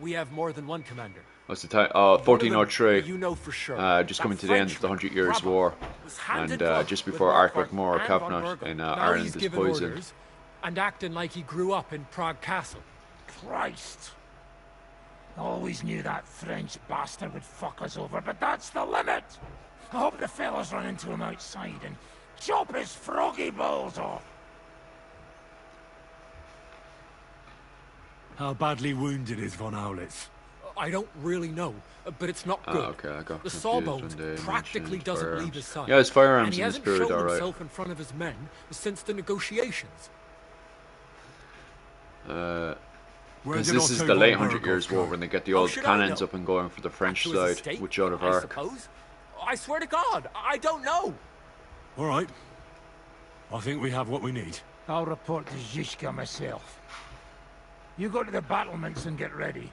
We have more than one commander. What's the time? 1403. You know for sure. Just That coming to the end of the 100 Years' War. was hand And in glove just with before Markvart Arthur Moore and von Kavanagh Berghoff. in Now Ireland he's is giving poisoned. orders and acting like he grew up in Prague Castle. Christ. I always knew that French bastard would fuck us over, but that's the limit. I hope the fellas run into him outside and chop his froggy balls off. How badly wounded is von Aulitz? I don't really know, but it's not good. Okay, I got the confused sawbones when they practically mentioned doesn't firearms. leave his side. Yeah, it's firearms and he in the hasn't spirit, shown alright. himself in front of his men since the negotiations. Because this is the late 100 Years' War when they get the old cannons up and going for the French To his side estate, with Joan of I Arc. suppose. I swear to God, I don't know. All right. I think we have what we need. I'll report to Zizka myself. You go to the battlements and get ready.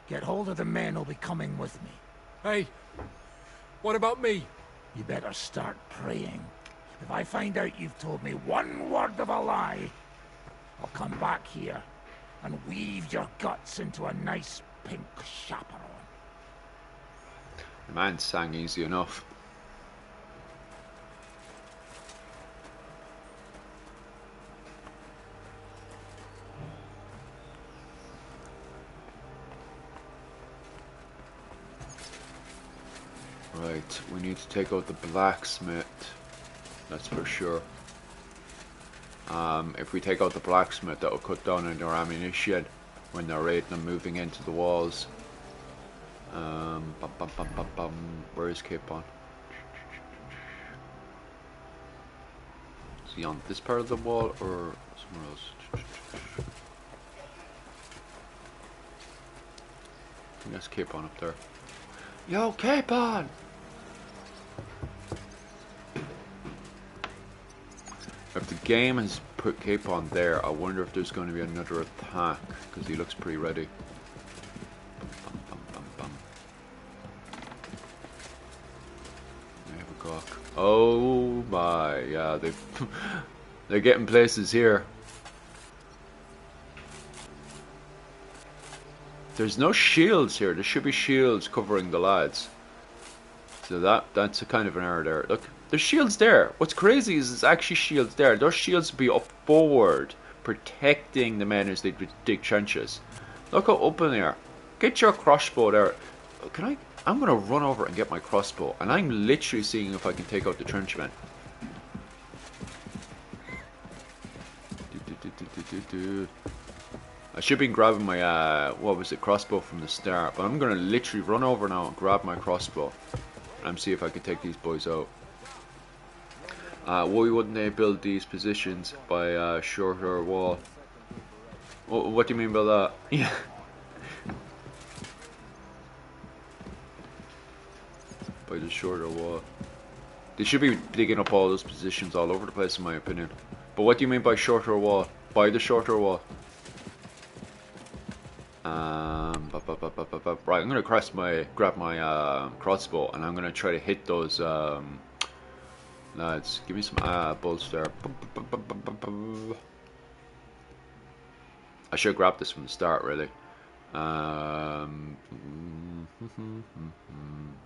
Get hold of the men who'll be coming with me. Hey, what about me? You better start praying. If I find out you've told me one word of a lie, I'll come back here and weave your guts into a nice pink chaperone. The man sang easy enough. Right, we need to take out the blacksmith. That's for sure. If we take out the blacksmith, that will cut down on their ammunition when they're raiding and moving into the walls. Where is Capon? Is he on this part of the wall or somewhere else? I think that's Capon up there. Yo, Capon! If the game has put Capon there, I wonder if there's going to be another attack, because he looks pretty ready. I have a gawk. Oh my, yeah, they're getting places here. There's no shields here. There should be shields covering the lads. So that's a kind of an error there. Look, there's shields there. What's crazy is there's actually shields there. Those shields would be up forward, protecting the men as they dig trenches. Look how open they are. Get your crossbow there. I'm going to run over and get my crossbow. And I'm literally seeing if I can take out the trenchmen. I should be grabbing my, crossbow from the start. But I'm going to literally run over now and grab my crossbow. And see if I can take these boys out. Why wouldn't they build these positions by a shorter wall? What do you mean by that? Yeah. By the shorter wall. They should be digging up all those positions all over the place in my opinion. But what do you mean by shorter wall? By the shorter wall? Right, I'm gonna grab my crossbow and I'm gonna try to hit those lads. Give me some bolts there. I should grab this from the start really. I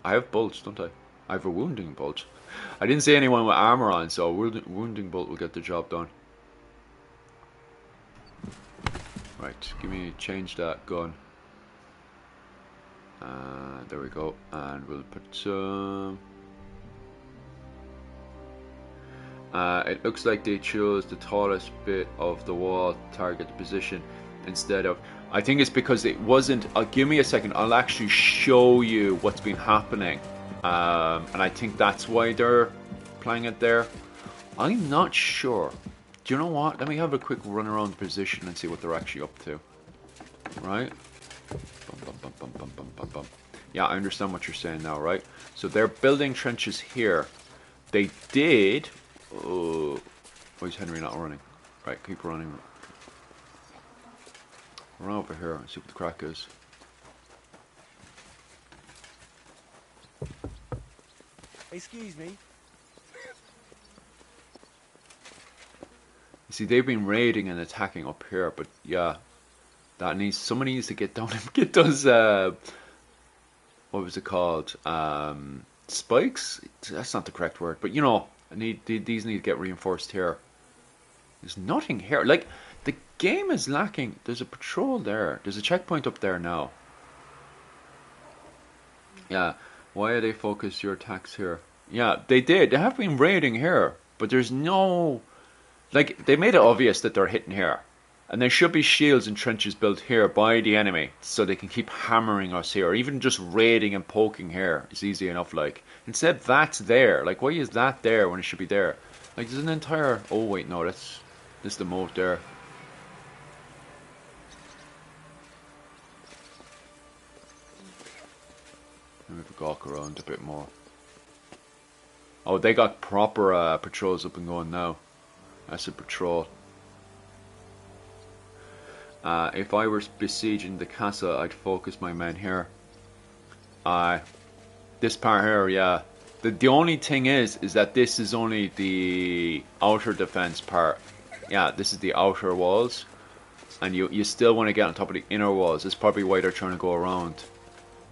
have bolts, don't I? I have a wounding bolt. I didn't see anyone with armor on, so a wounding bolt will get the job done. Right, change that gun. There we go, and we'll put some. It looks like they chose the tallest bit of the wall to target the position instead of. I think it's because it wasn't. Give me a second. I'll actually show you what's been happening, and I think that's why they're playing it there. I'm not sure. Do you know what? Let me have a quick run around the position and see what they're actually up to. Right? Yeah, I understand what you're saying now, right? So they're building trenches here. They did. Why is Henry not running? Right, keep running. Run over here and see what the crack is. Excuse me. You see, they've been raiding and attacking up here, but yeah, somebody needs to get down and get those. What was it called? Spikes? That's not the correct word, but you know, these need to get reinforced here. There's nothing here. Like the game is lacking. There's a patrol there. There's a checkpoint up there now. Yeah. Why are they focused your attacks here? Yeah, they did. They have been raiding here, but there's no. Like, they made it obvious that they're hitting here. And there should be shields and trenches built here by the enemy, so they can keep hammering us here. Or even just raiding and poking here is easy enough, like. Instead, that's there. Like, why is that there when it should be there? Like, there's an entire... Oh, wait, no, that's the moat there. Let me gawk around a bit more. Oh, they got proper patrols up and going now. That's a patrol. If I were besieging the castle, I'd focus my men here. This part here, yeah. The only thing is that this is only the outer defense part. Yeah, this is the outer walls. And you still want to get on top of the inner walls. That's probably why they're trying to go around.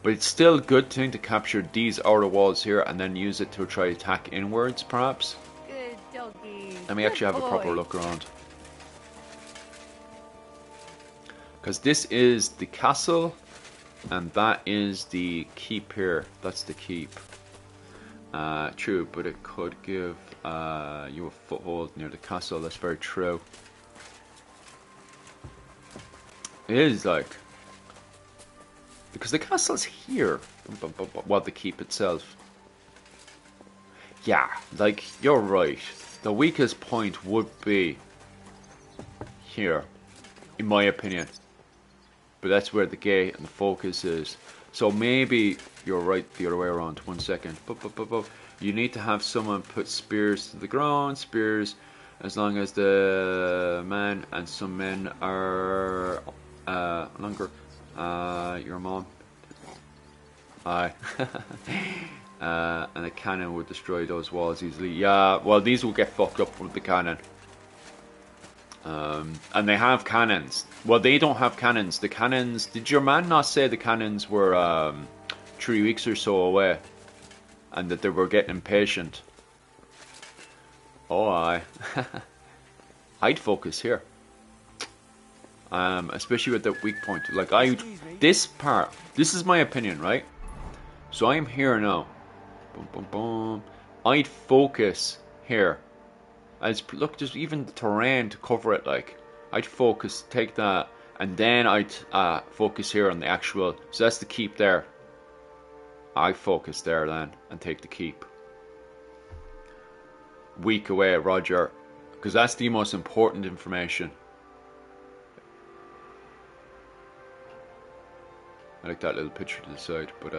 But it's still a good thing to capture these outer walls here and then use it to try to attack inwards, perhaps. Good doggy. Let me actually have a proper look around. Because this is the castle, and that is the keep here. That's the keep. True, but it could give you a foothold near the castle. That's very true. It is like... Because the castle's here. Well, the keep itself. Yeah, like, you're right. The weakest point would be here, in my opinion. But that's where the gate and the focus is. So maybe you're right the other way around. 1 second. You need to have someone put spears to the ground. Spears, as long as the man and some men are longer. Your mom. Aye. And a cannon would destroy those walls easily. Yeah, well, these will get fucked up with the cannon. And they have cannons. Well, they don't have cannons. The cannons... Did your man not say the cannons were 3 weeks or so away? And that they were getting impatient? Oh, aye. I'd focus here. Especially with the weak point. Like, this part... This is my opinion, right? So I'm here now. Boom, boom, boom. I'd focus here. Look, there's even the terrain to cover it, like. I'd focus, take that, and then I'd focus here on the actual... So that's the keep there. I focus there then, and take the keep. Weak away, Roger. Because that's the most important information. I like that little picture to the side, but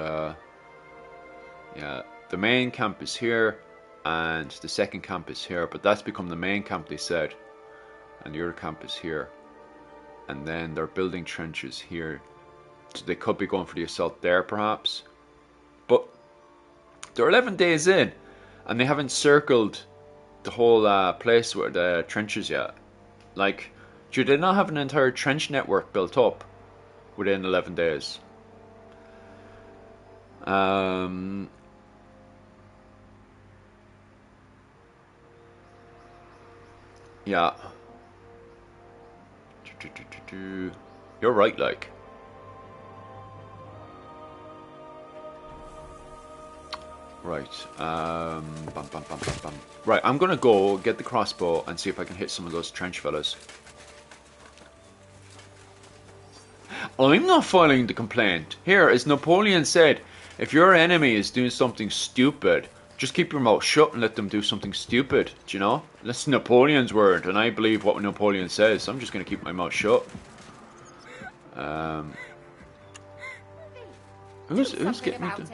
yeah, the main camp is here. And the second camp is here, but that's become the main camp, they said. And the other camp is here. And then they're building trenches here. So they could be going for the assault there, perhaps. But they're 11 days in, and they haven't circled the whole place with the trenches yet. Like, do they not have an entire trench network built up within 11 days? Yeah. You're right, like. Right. Right, I'm gonna go get the crossbow and see if I can hit some of those trench fellas. I'm not filing the complaint. Here, as Napoleon said, if your enemy is doing something stupid, just keep your mouth shut and let them do something stupid, do you know? That's Napoleon's word, and I believe what Napoleon says, so I'm just going to keep my mouth shut. Who's getting me to...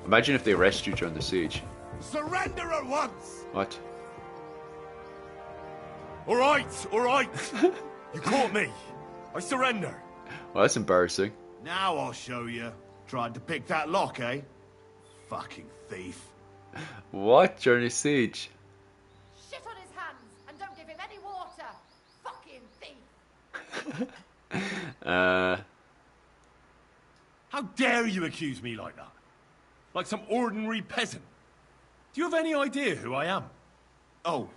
Imagine if they arrest you during the siege. Surrender at once! What? Alright, alright. You caught me. I surrender. Well, that's embarrassing. Now I'll show you. Tried to pick that lock, eh? Fucking thief. What? During the siege? Shit on his hands and don't give him any water. Fucking thief. How dare you accuse me like that? Like some ordinary peasant. Do you have any idea who I am? Oh,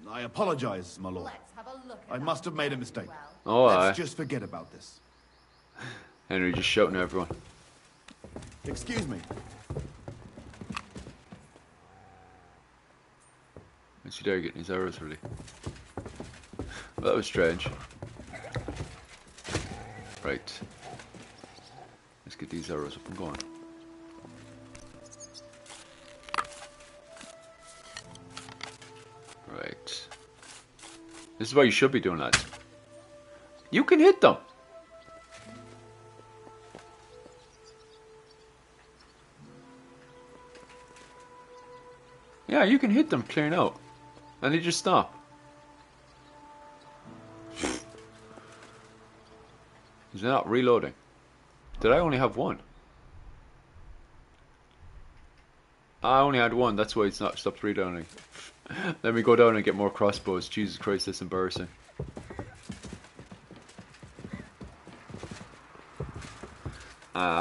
I apologize, my lord. Let's have a look at I must have made a mistake. Oh, Let's just forget about this. Henry just shouting at everyone. Excuse me. Is he there getting his arrows ready? Well, that was strange. Right. Let's get these arrows up and going. Right. This is what you should be doing, lads. You can hit them! Yeah, you can hit them clearing out. And they just stop. Is it not reloading? Did I only have one? I only had one, that's why it's not stopped reloading. Let me go down and get more crossbows. Jesus Christ, that's embarrassing. Hi.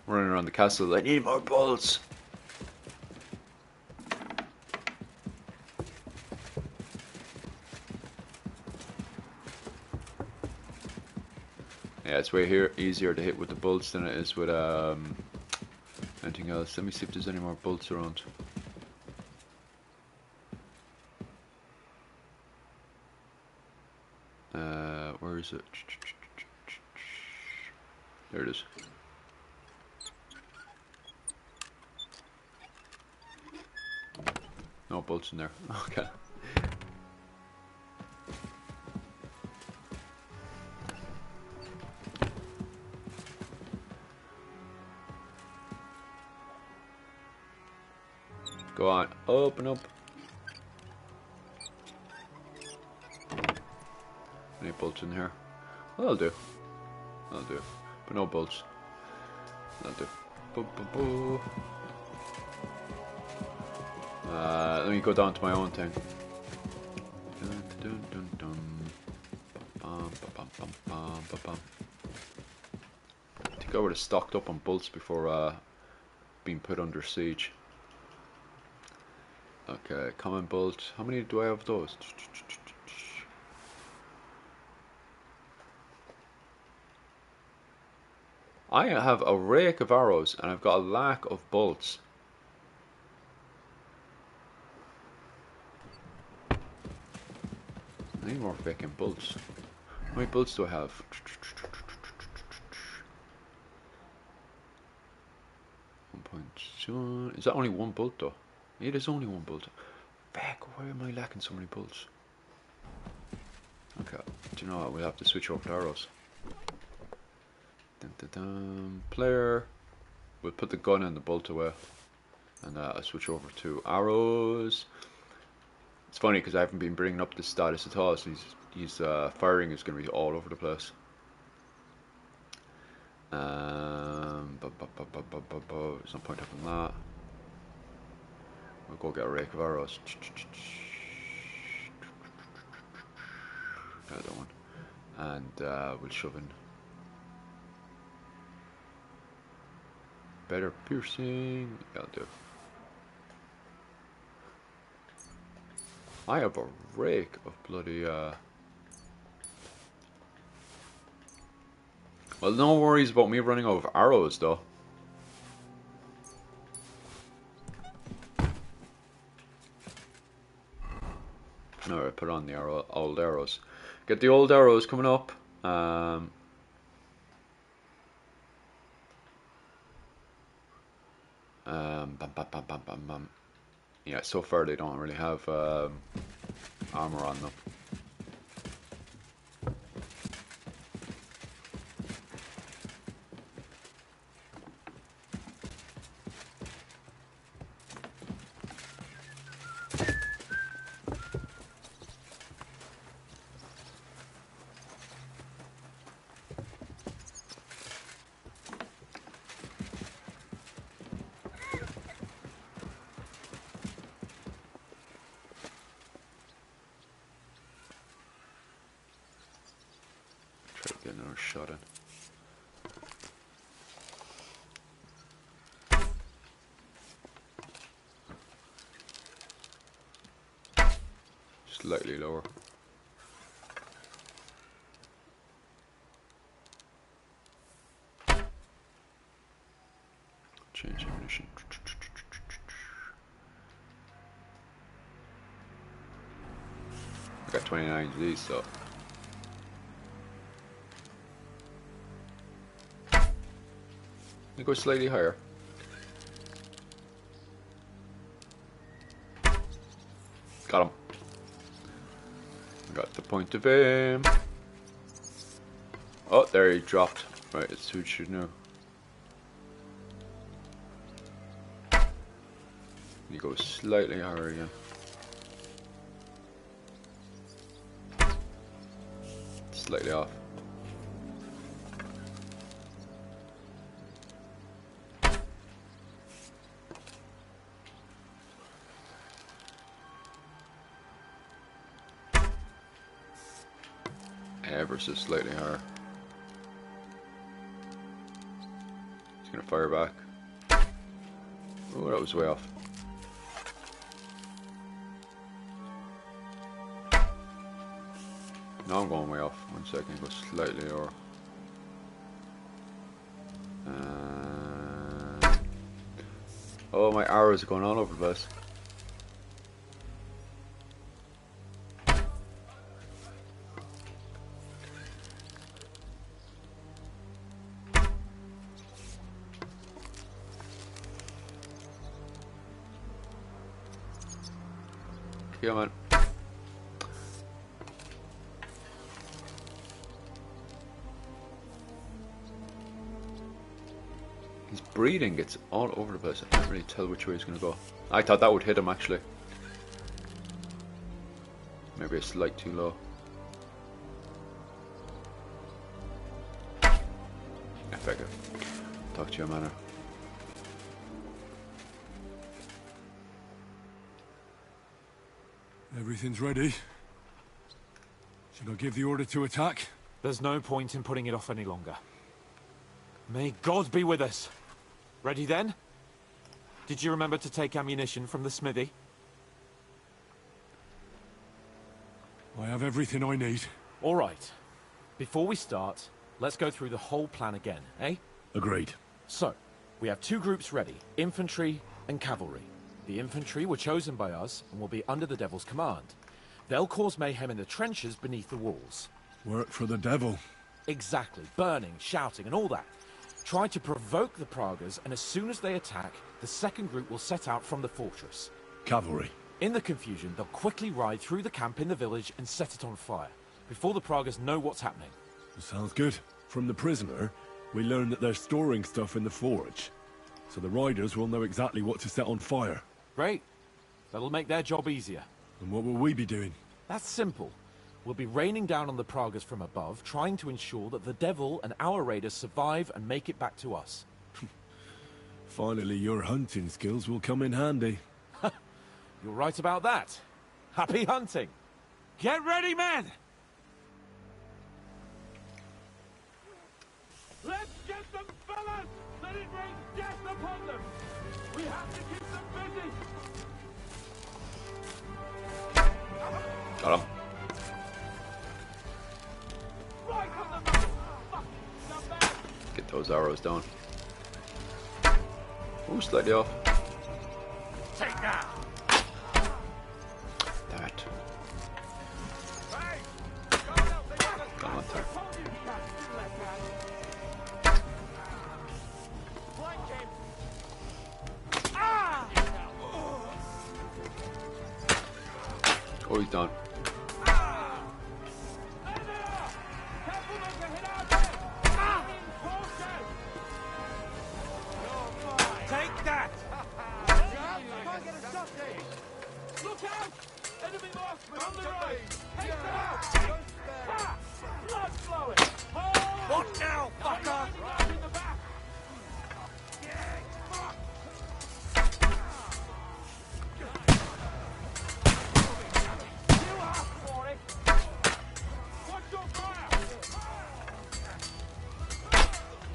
Running around the castle, I need more bolts. Yeah, it's way easier to hit with the bolts than it is with anything else. Let me see if there's any more bolts around. Where is it? There it is. No bolts in there. Okay. Go on, open up. Any bolts in here? That'll do. That'll do. But no bolts. That'll do. Boo, boo, boo. Let me go down to my own thing. Dun, dun, dun, dun. Bum, bum, bum, bum, bum, bum. I think I would have stocked up on bolts before being put under siege. Okay, common bolt. How many do I have of those? I have a rake of arrows and I've got a lack of bolts. I need more fucking bolts. How many bolts do I have? 1.2. Is that only one bolt though? It is only one bolt. Fuck, why am I lacking so many bolts? Okay, do you know what? We'll have to switch over to arrows. Dun, dun, dun. Player. We'll put the gun and the bolt away. And I'll switch over to arrows. It's funny because I haven't been bringing up the status at all, so his firing is going to be all over the place. There's no point having that. We'll go get a rake of arrows. The other one. And we'll shove in. Better piercing. That'll do. I have a rake of bloody well, no worries about me running out of arrows though. Alright, put on the old arrows. Get the old arrows coming up. Bam, bam, bam, bam, bam, bam. Yeah, so far they don't really have armor on them. Get another shot in. Slightly lower. Change ammunition. I got 29 of these, so. You go slightly higher. Got him. Got the point of aim. Oh, there he dropped. Right, it's who should know. You go slightly higher again. Slightly off. Ever so slightly higher. He's gonna fire back. Oh, that was way off. Now I'm going way off. 1 second, go slightly over. Oh, my arrows are going all over the place. Come on. His breathing gets all over the place. I can't really tell which way he's going to go. I thought that would hit him actually. Maybe a slight too low. Effective. Talk to your manner. Everything's ready. Should I give the order to attack? There's no point in putting it off any longer. May God be with us. Ready then? Did you remember to take ammunition from the smithy? I have everything I need. All right. Before we start, let's go through the whole plan again, eh? Agreed. So, we have two groups ready, infantry and cavalry. The infantry were chosen by us and will be under the Devil's command. They'll cause mayhem in the trenches beneath the walls. Work for the Devil. Exactly. Burning, shouting and all that. Try to provoke the Pragas, and as soon as they attack, the second group will set out from the fortress. Cavalry. In the confusion, they'll quickly ride through the camp in the village and set it on fire, before the Pragas know what's happening. Sounds good. From the prisoner, we learned that they're storing stuff in the forge, so the riders will know exactly what to set on fire. Great. That'll make their job easier. And what will we be doing? That's simple. We'll be raining down on the Pragas from above, trying to ensure that the Devil and our raiders survive and make it back to us. Finally, your hunting skills will come in handy. You're right about that. Happy hunting! Get ready, men! Let's get them, fellas! Let it rain death upon them! We have to keep them busy! Got him. Right on the mouth! Get those arrows down. Oh, slightly off. Take that! Damn it. Come on, time. Oh, he's done. Take that! Look out! Enemy marksman on the right! Take them out! Ha! Blood flowing! What now, fucker? Right in the back! You asked for it! Watch your fire!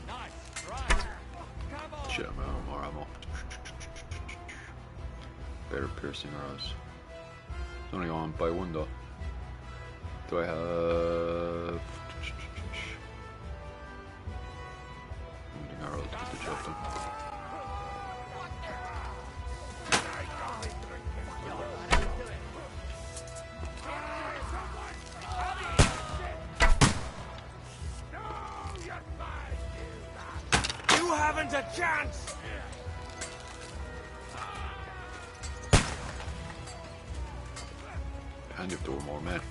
Nice, right. Come on! Shit, I'm out of more ammo. Better piercing arrows. It's only on by one though. Do I have arrows to the job done? haven't a chance! And if there were more men.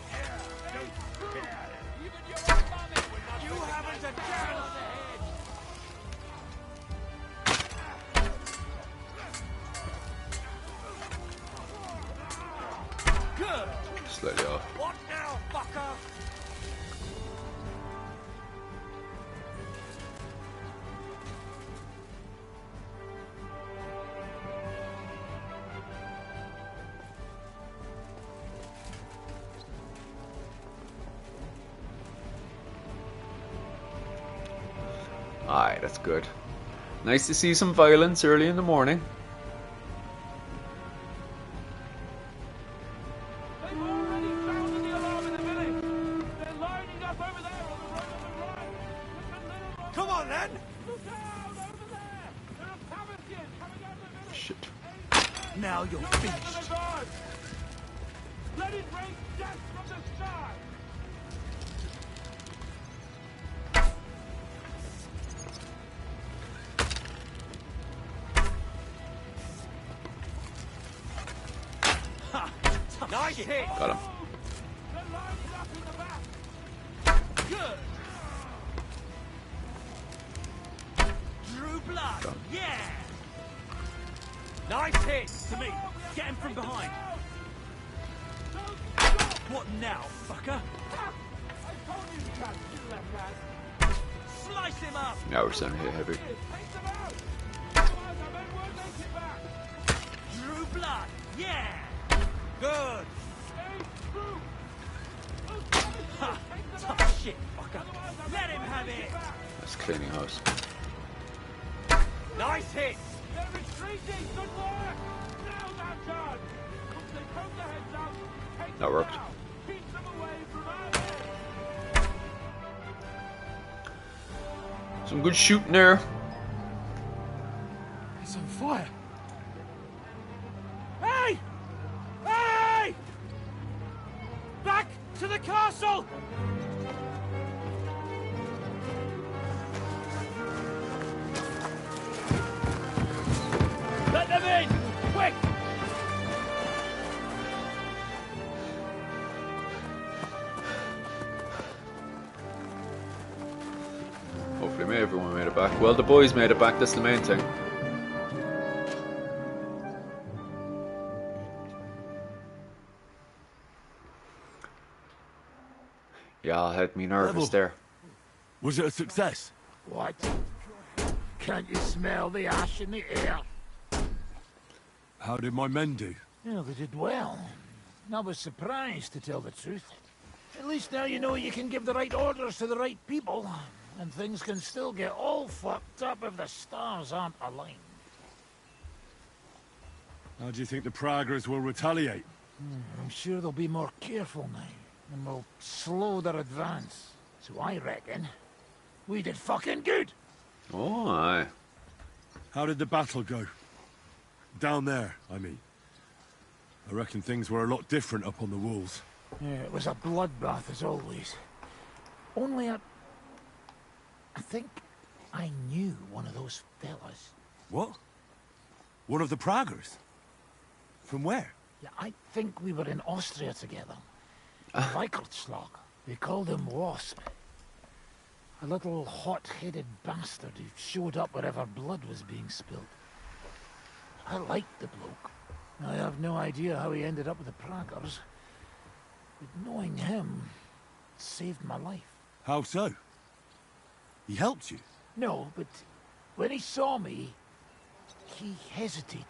You haven't a chance! Good! Slightly off. What now, fucker? Aye, that's good. Nice to see some violence early in the morning. Come on, then! Shit. Now you're finished. Let it rain death from the sky! Nice hit! Got him. Good! Drew blood! Done. Yeah! Nice hit to me! Get him from behind! What now, fucker? Slice him up! Now we're starting to hit heavy. Drew blood! Yeah! Good! Ha! Tough shit, fucker! Let him have it! That's cleaning house. Nice hit! They're retreating! Good work! Now that's done! Once they put their heads up, take That worked. them out. Keep them away from us! Some good shooting there. It's on fire! Hey! Hey! Back to the castle! Let them in! Quick! Hopefully everyone made it back. Well, the boys made it back, that's the main thing. Yeah, I had me nervous Level. there. Was it a success? What? Can't you smell the ash in the air? How did my men do? Yeah, they did well. I was surprised, to tell the truth. At least now you know you can give the right orders to the right people, and things can still get all fucked up if the stars aren't aligned. How do you think the Praggers will retaliate? I'm sure they'll be more careful now, and will slow their advance. So I reckon we did fucking good. Oh, aye. How did the battle go? Down there, I mean. I reckon things were a lot different up on the walls. Yeah, it was a bloodbath as always. Only I think I knew one of those fellas. What? One of the Praggers? From where? Yeah, I think we were in Austria together. Weikertschlag. They called him Wasp. A little hot-headed bastard who showed up wherever blood was being spilled. I liked the bloke. I have no idea how he ended up with the Praggers. But knowing him saved my life. How so? He helped you? No, but when he saw me, he hesitated.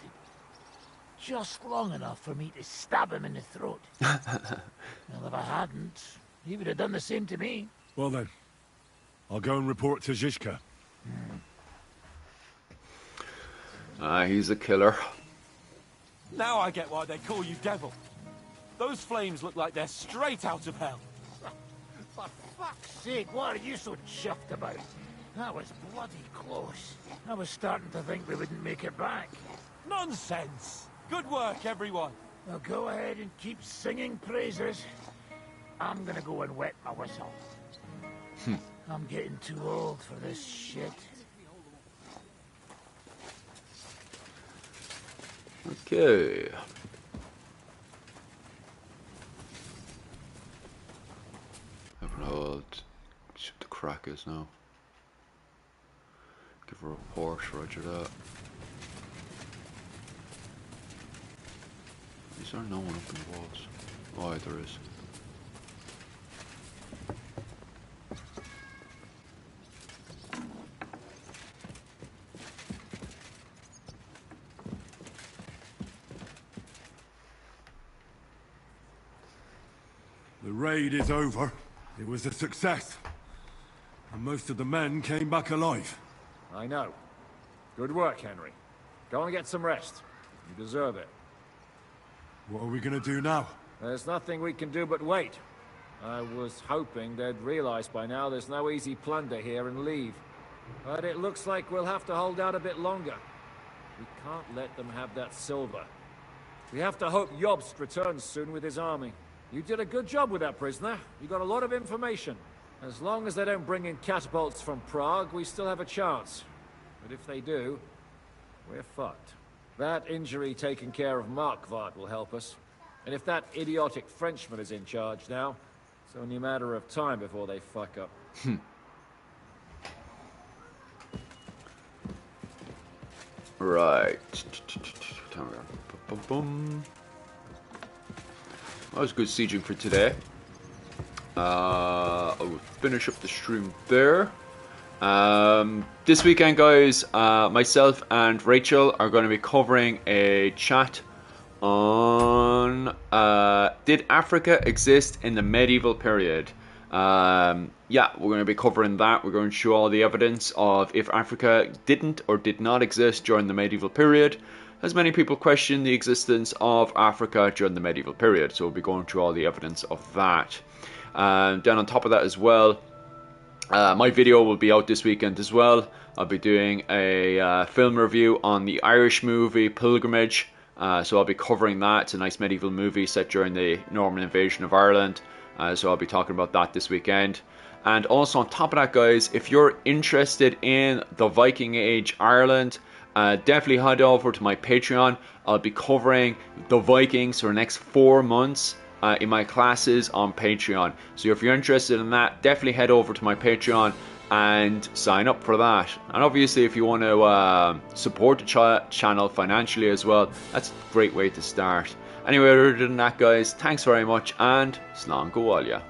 Just long enough for me to stab him in the throat. Well, if I hadn't, he would have done the same to me. Well then, I'll go and report to Zizka. He's a killer. Now I get why they call you Devil. Those flames look like they're straight out of hell. For fuck's sake, what are you so chuffed about? That was bloody close. I was starting to think we wouldn't make it back. Nonsense! Good work, everyone. Now go ahead and keep singing praises. I'm gonna go and wet my whistle. I'm getting too old for this shit. Okay. I don't know how shoot the crack is now. Give her a report, roger that. Is there no one up in the walls? Oh, yeah, there is. The raid is over. It was a success. And most of the men came back alive. I know. Good work, Henry. Go and get some rest. You deserve it. What are we gonna do now? There's nothing we can do but wait. I was hoping they'd realize by now there's no easy plunder here and leave. But it looks like we'll have to hold out a bit longer. We can't let them have that silver. We have to hope Jobst returns soon with his army. You did a good job with that prisoner. You got a lot of information. As long as they don't bring in catapults from Prague, we still have a chance. But if they do, we're fucked. That injury taking care of Markvart will help us. And if that idiotic Frenchman is in charge now, it's only a matter of time before they fuck up. Right. That was good sieging for today. I will finish up the stream there. This weekend, guys, myself and Rachel are going to be covering a chat on did Africa exist in the medieval period? Yeah, we're going to be covering that. We're going to show all the evidence of if Africa didn't or did not exist during the medieval period, as many people question the existence of Africa during the medieval period. So we'll be going through all the evidence of that. Then on top of that as well, my video will be out this weekend as well. I'll be doing a film review on the Irish movie Pilgrimage. So I'll be covering that. It's a nice medieval movie set during the Norman invasion of Ireland. So I'll be talking about that this weekend. And also on top of that, guys, if you're interested in the Viking Age Ireland, definitely head over to my Patreon. I'll be covering the Vikings for the next 4 months in my classes on Patreon. So if you're interested in that, definitely head over to my Patreon and sign up for that. And obviously if you want to support the channel financially as well, that's a great way to start. Anyway, other than that, guys, thanks very much and slán go bhaile.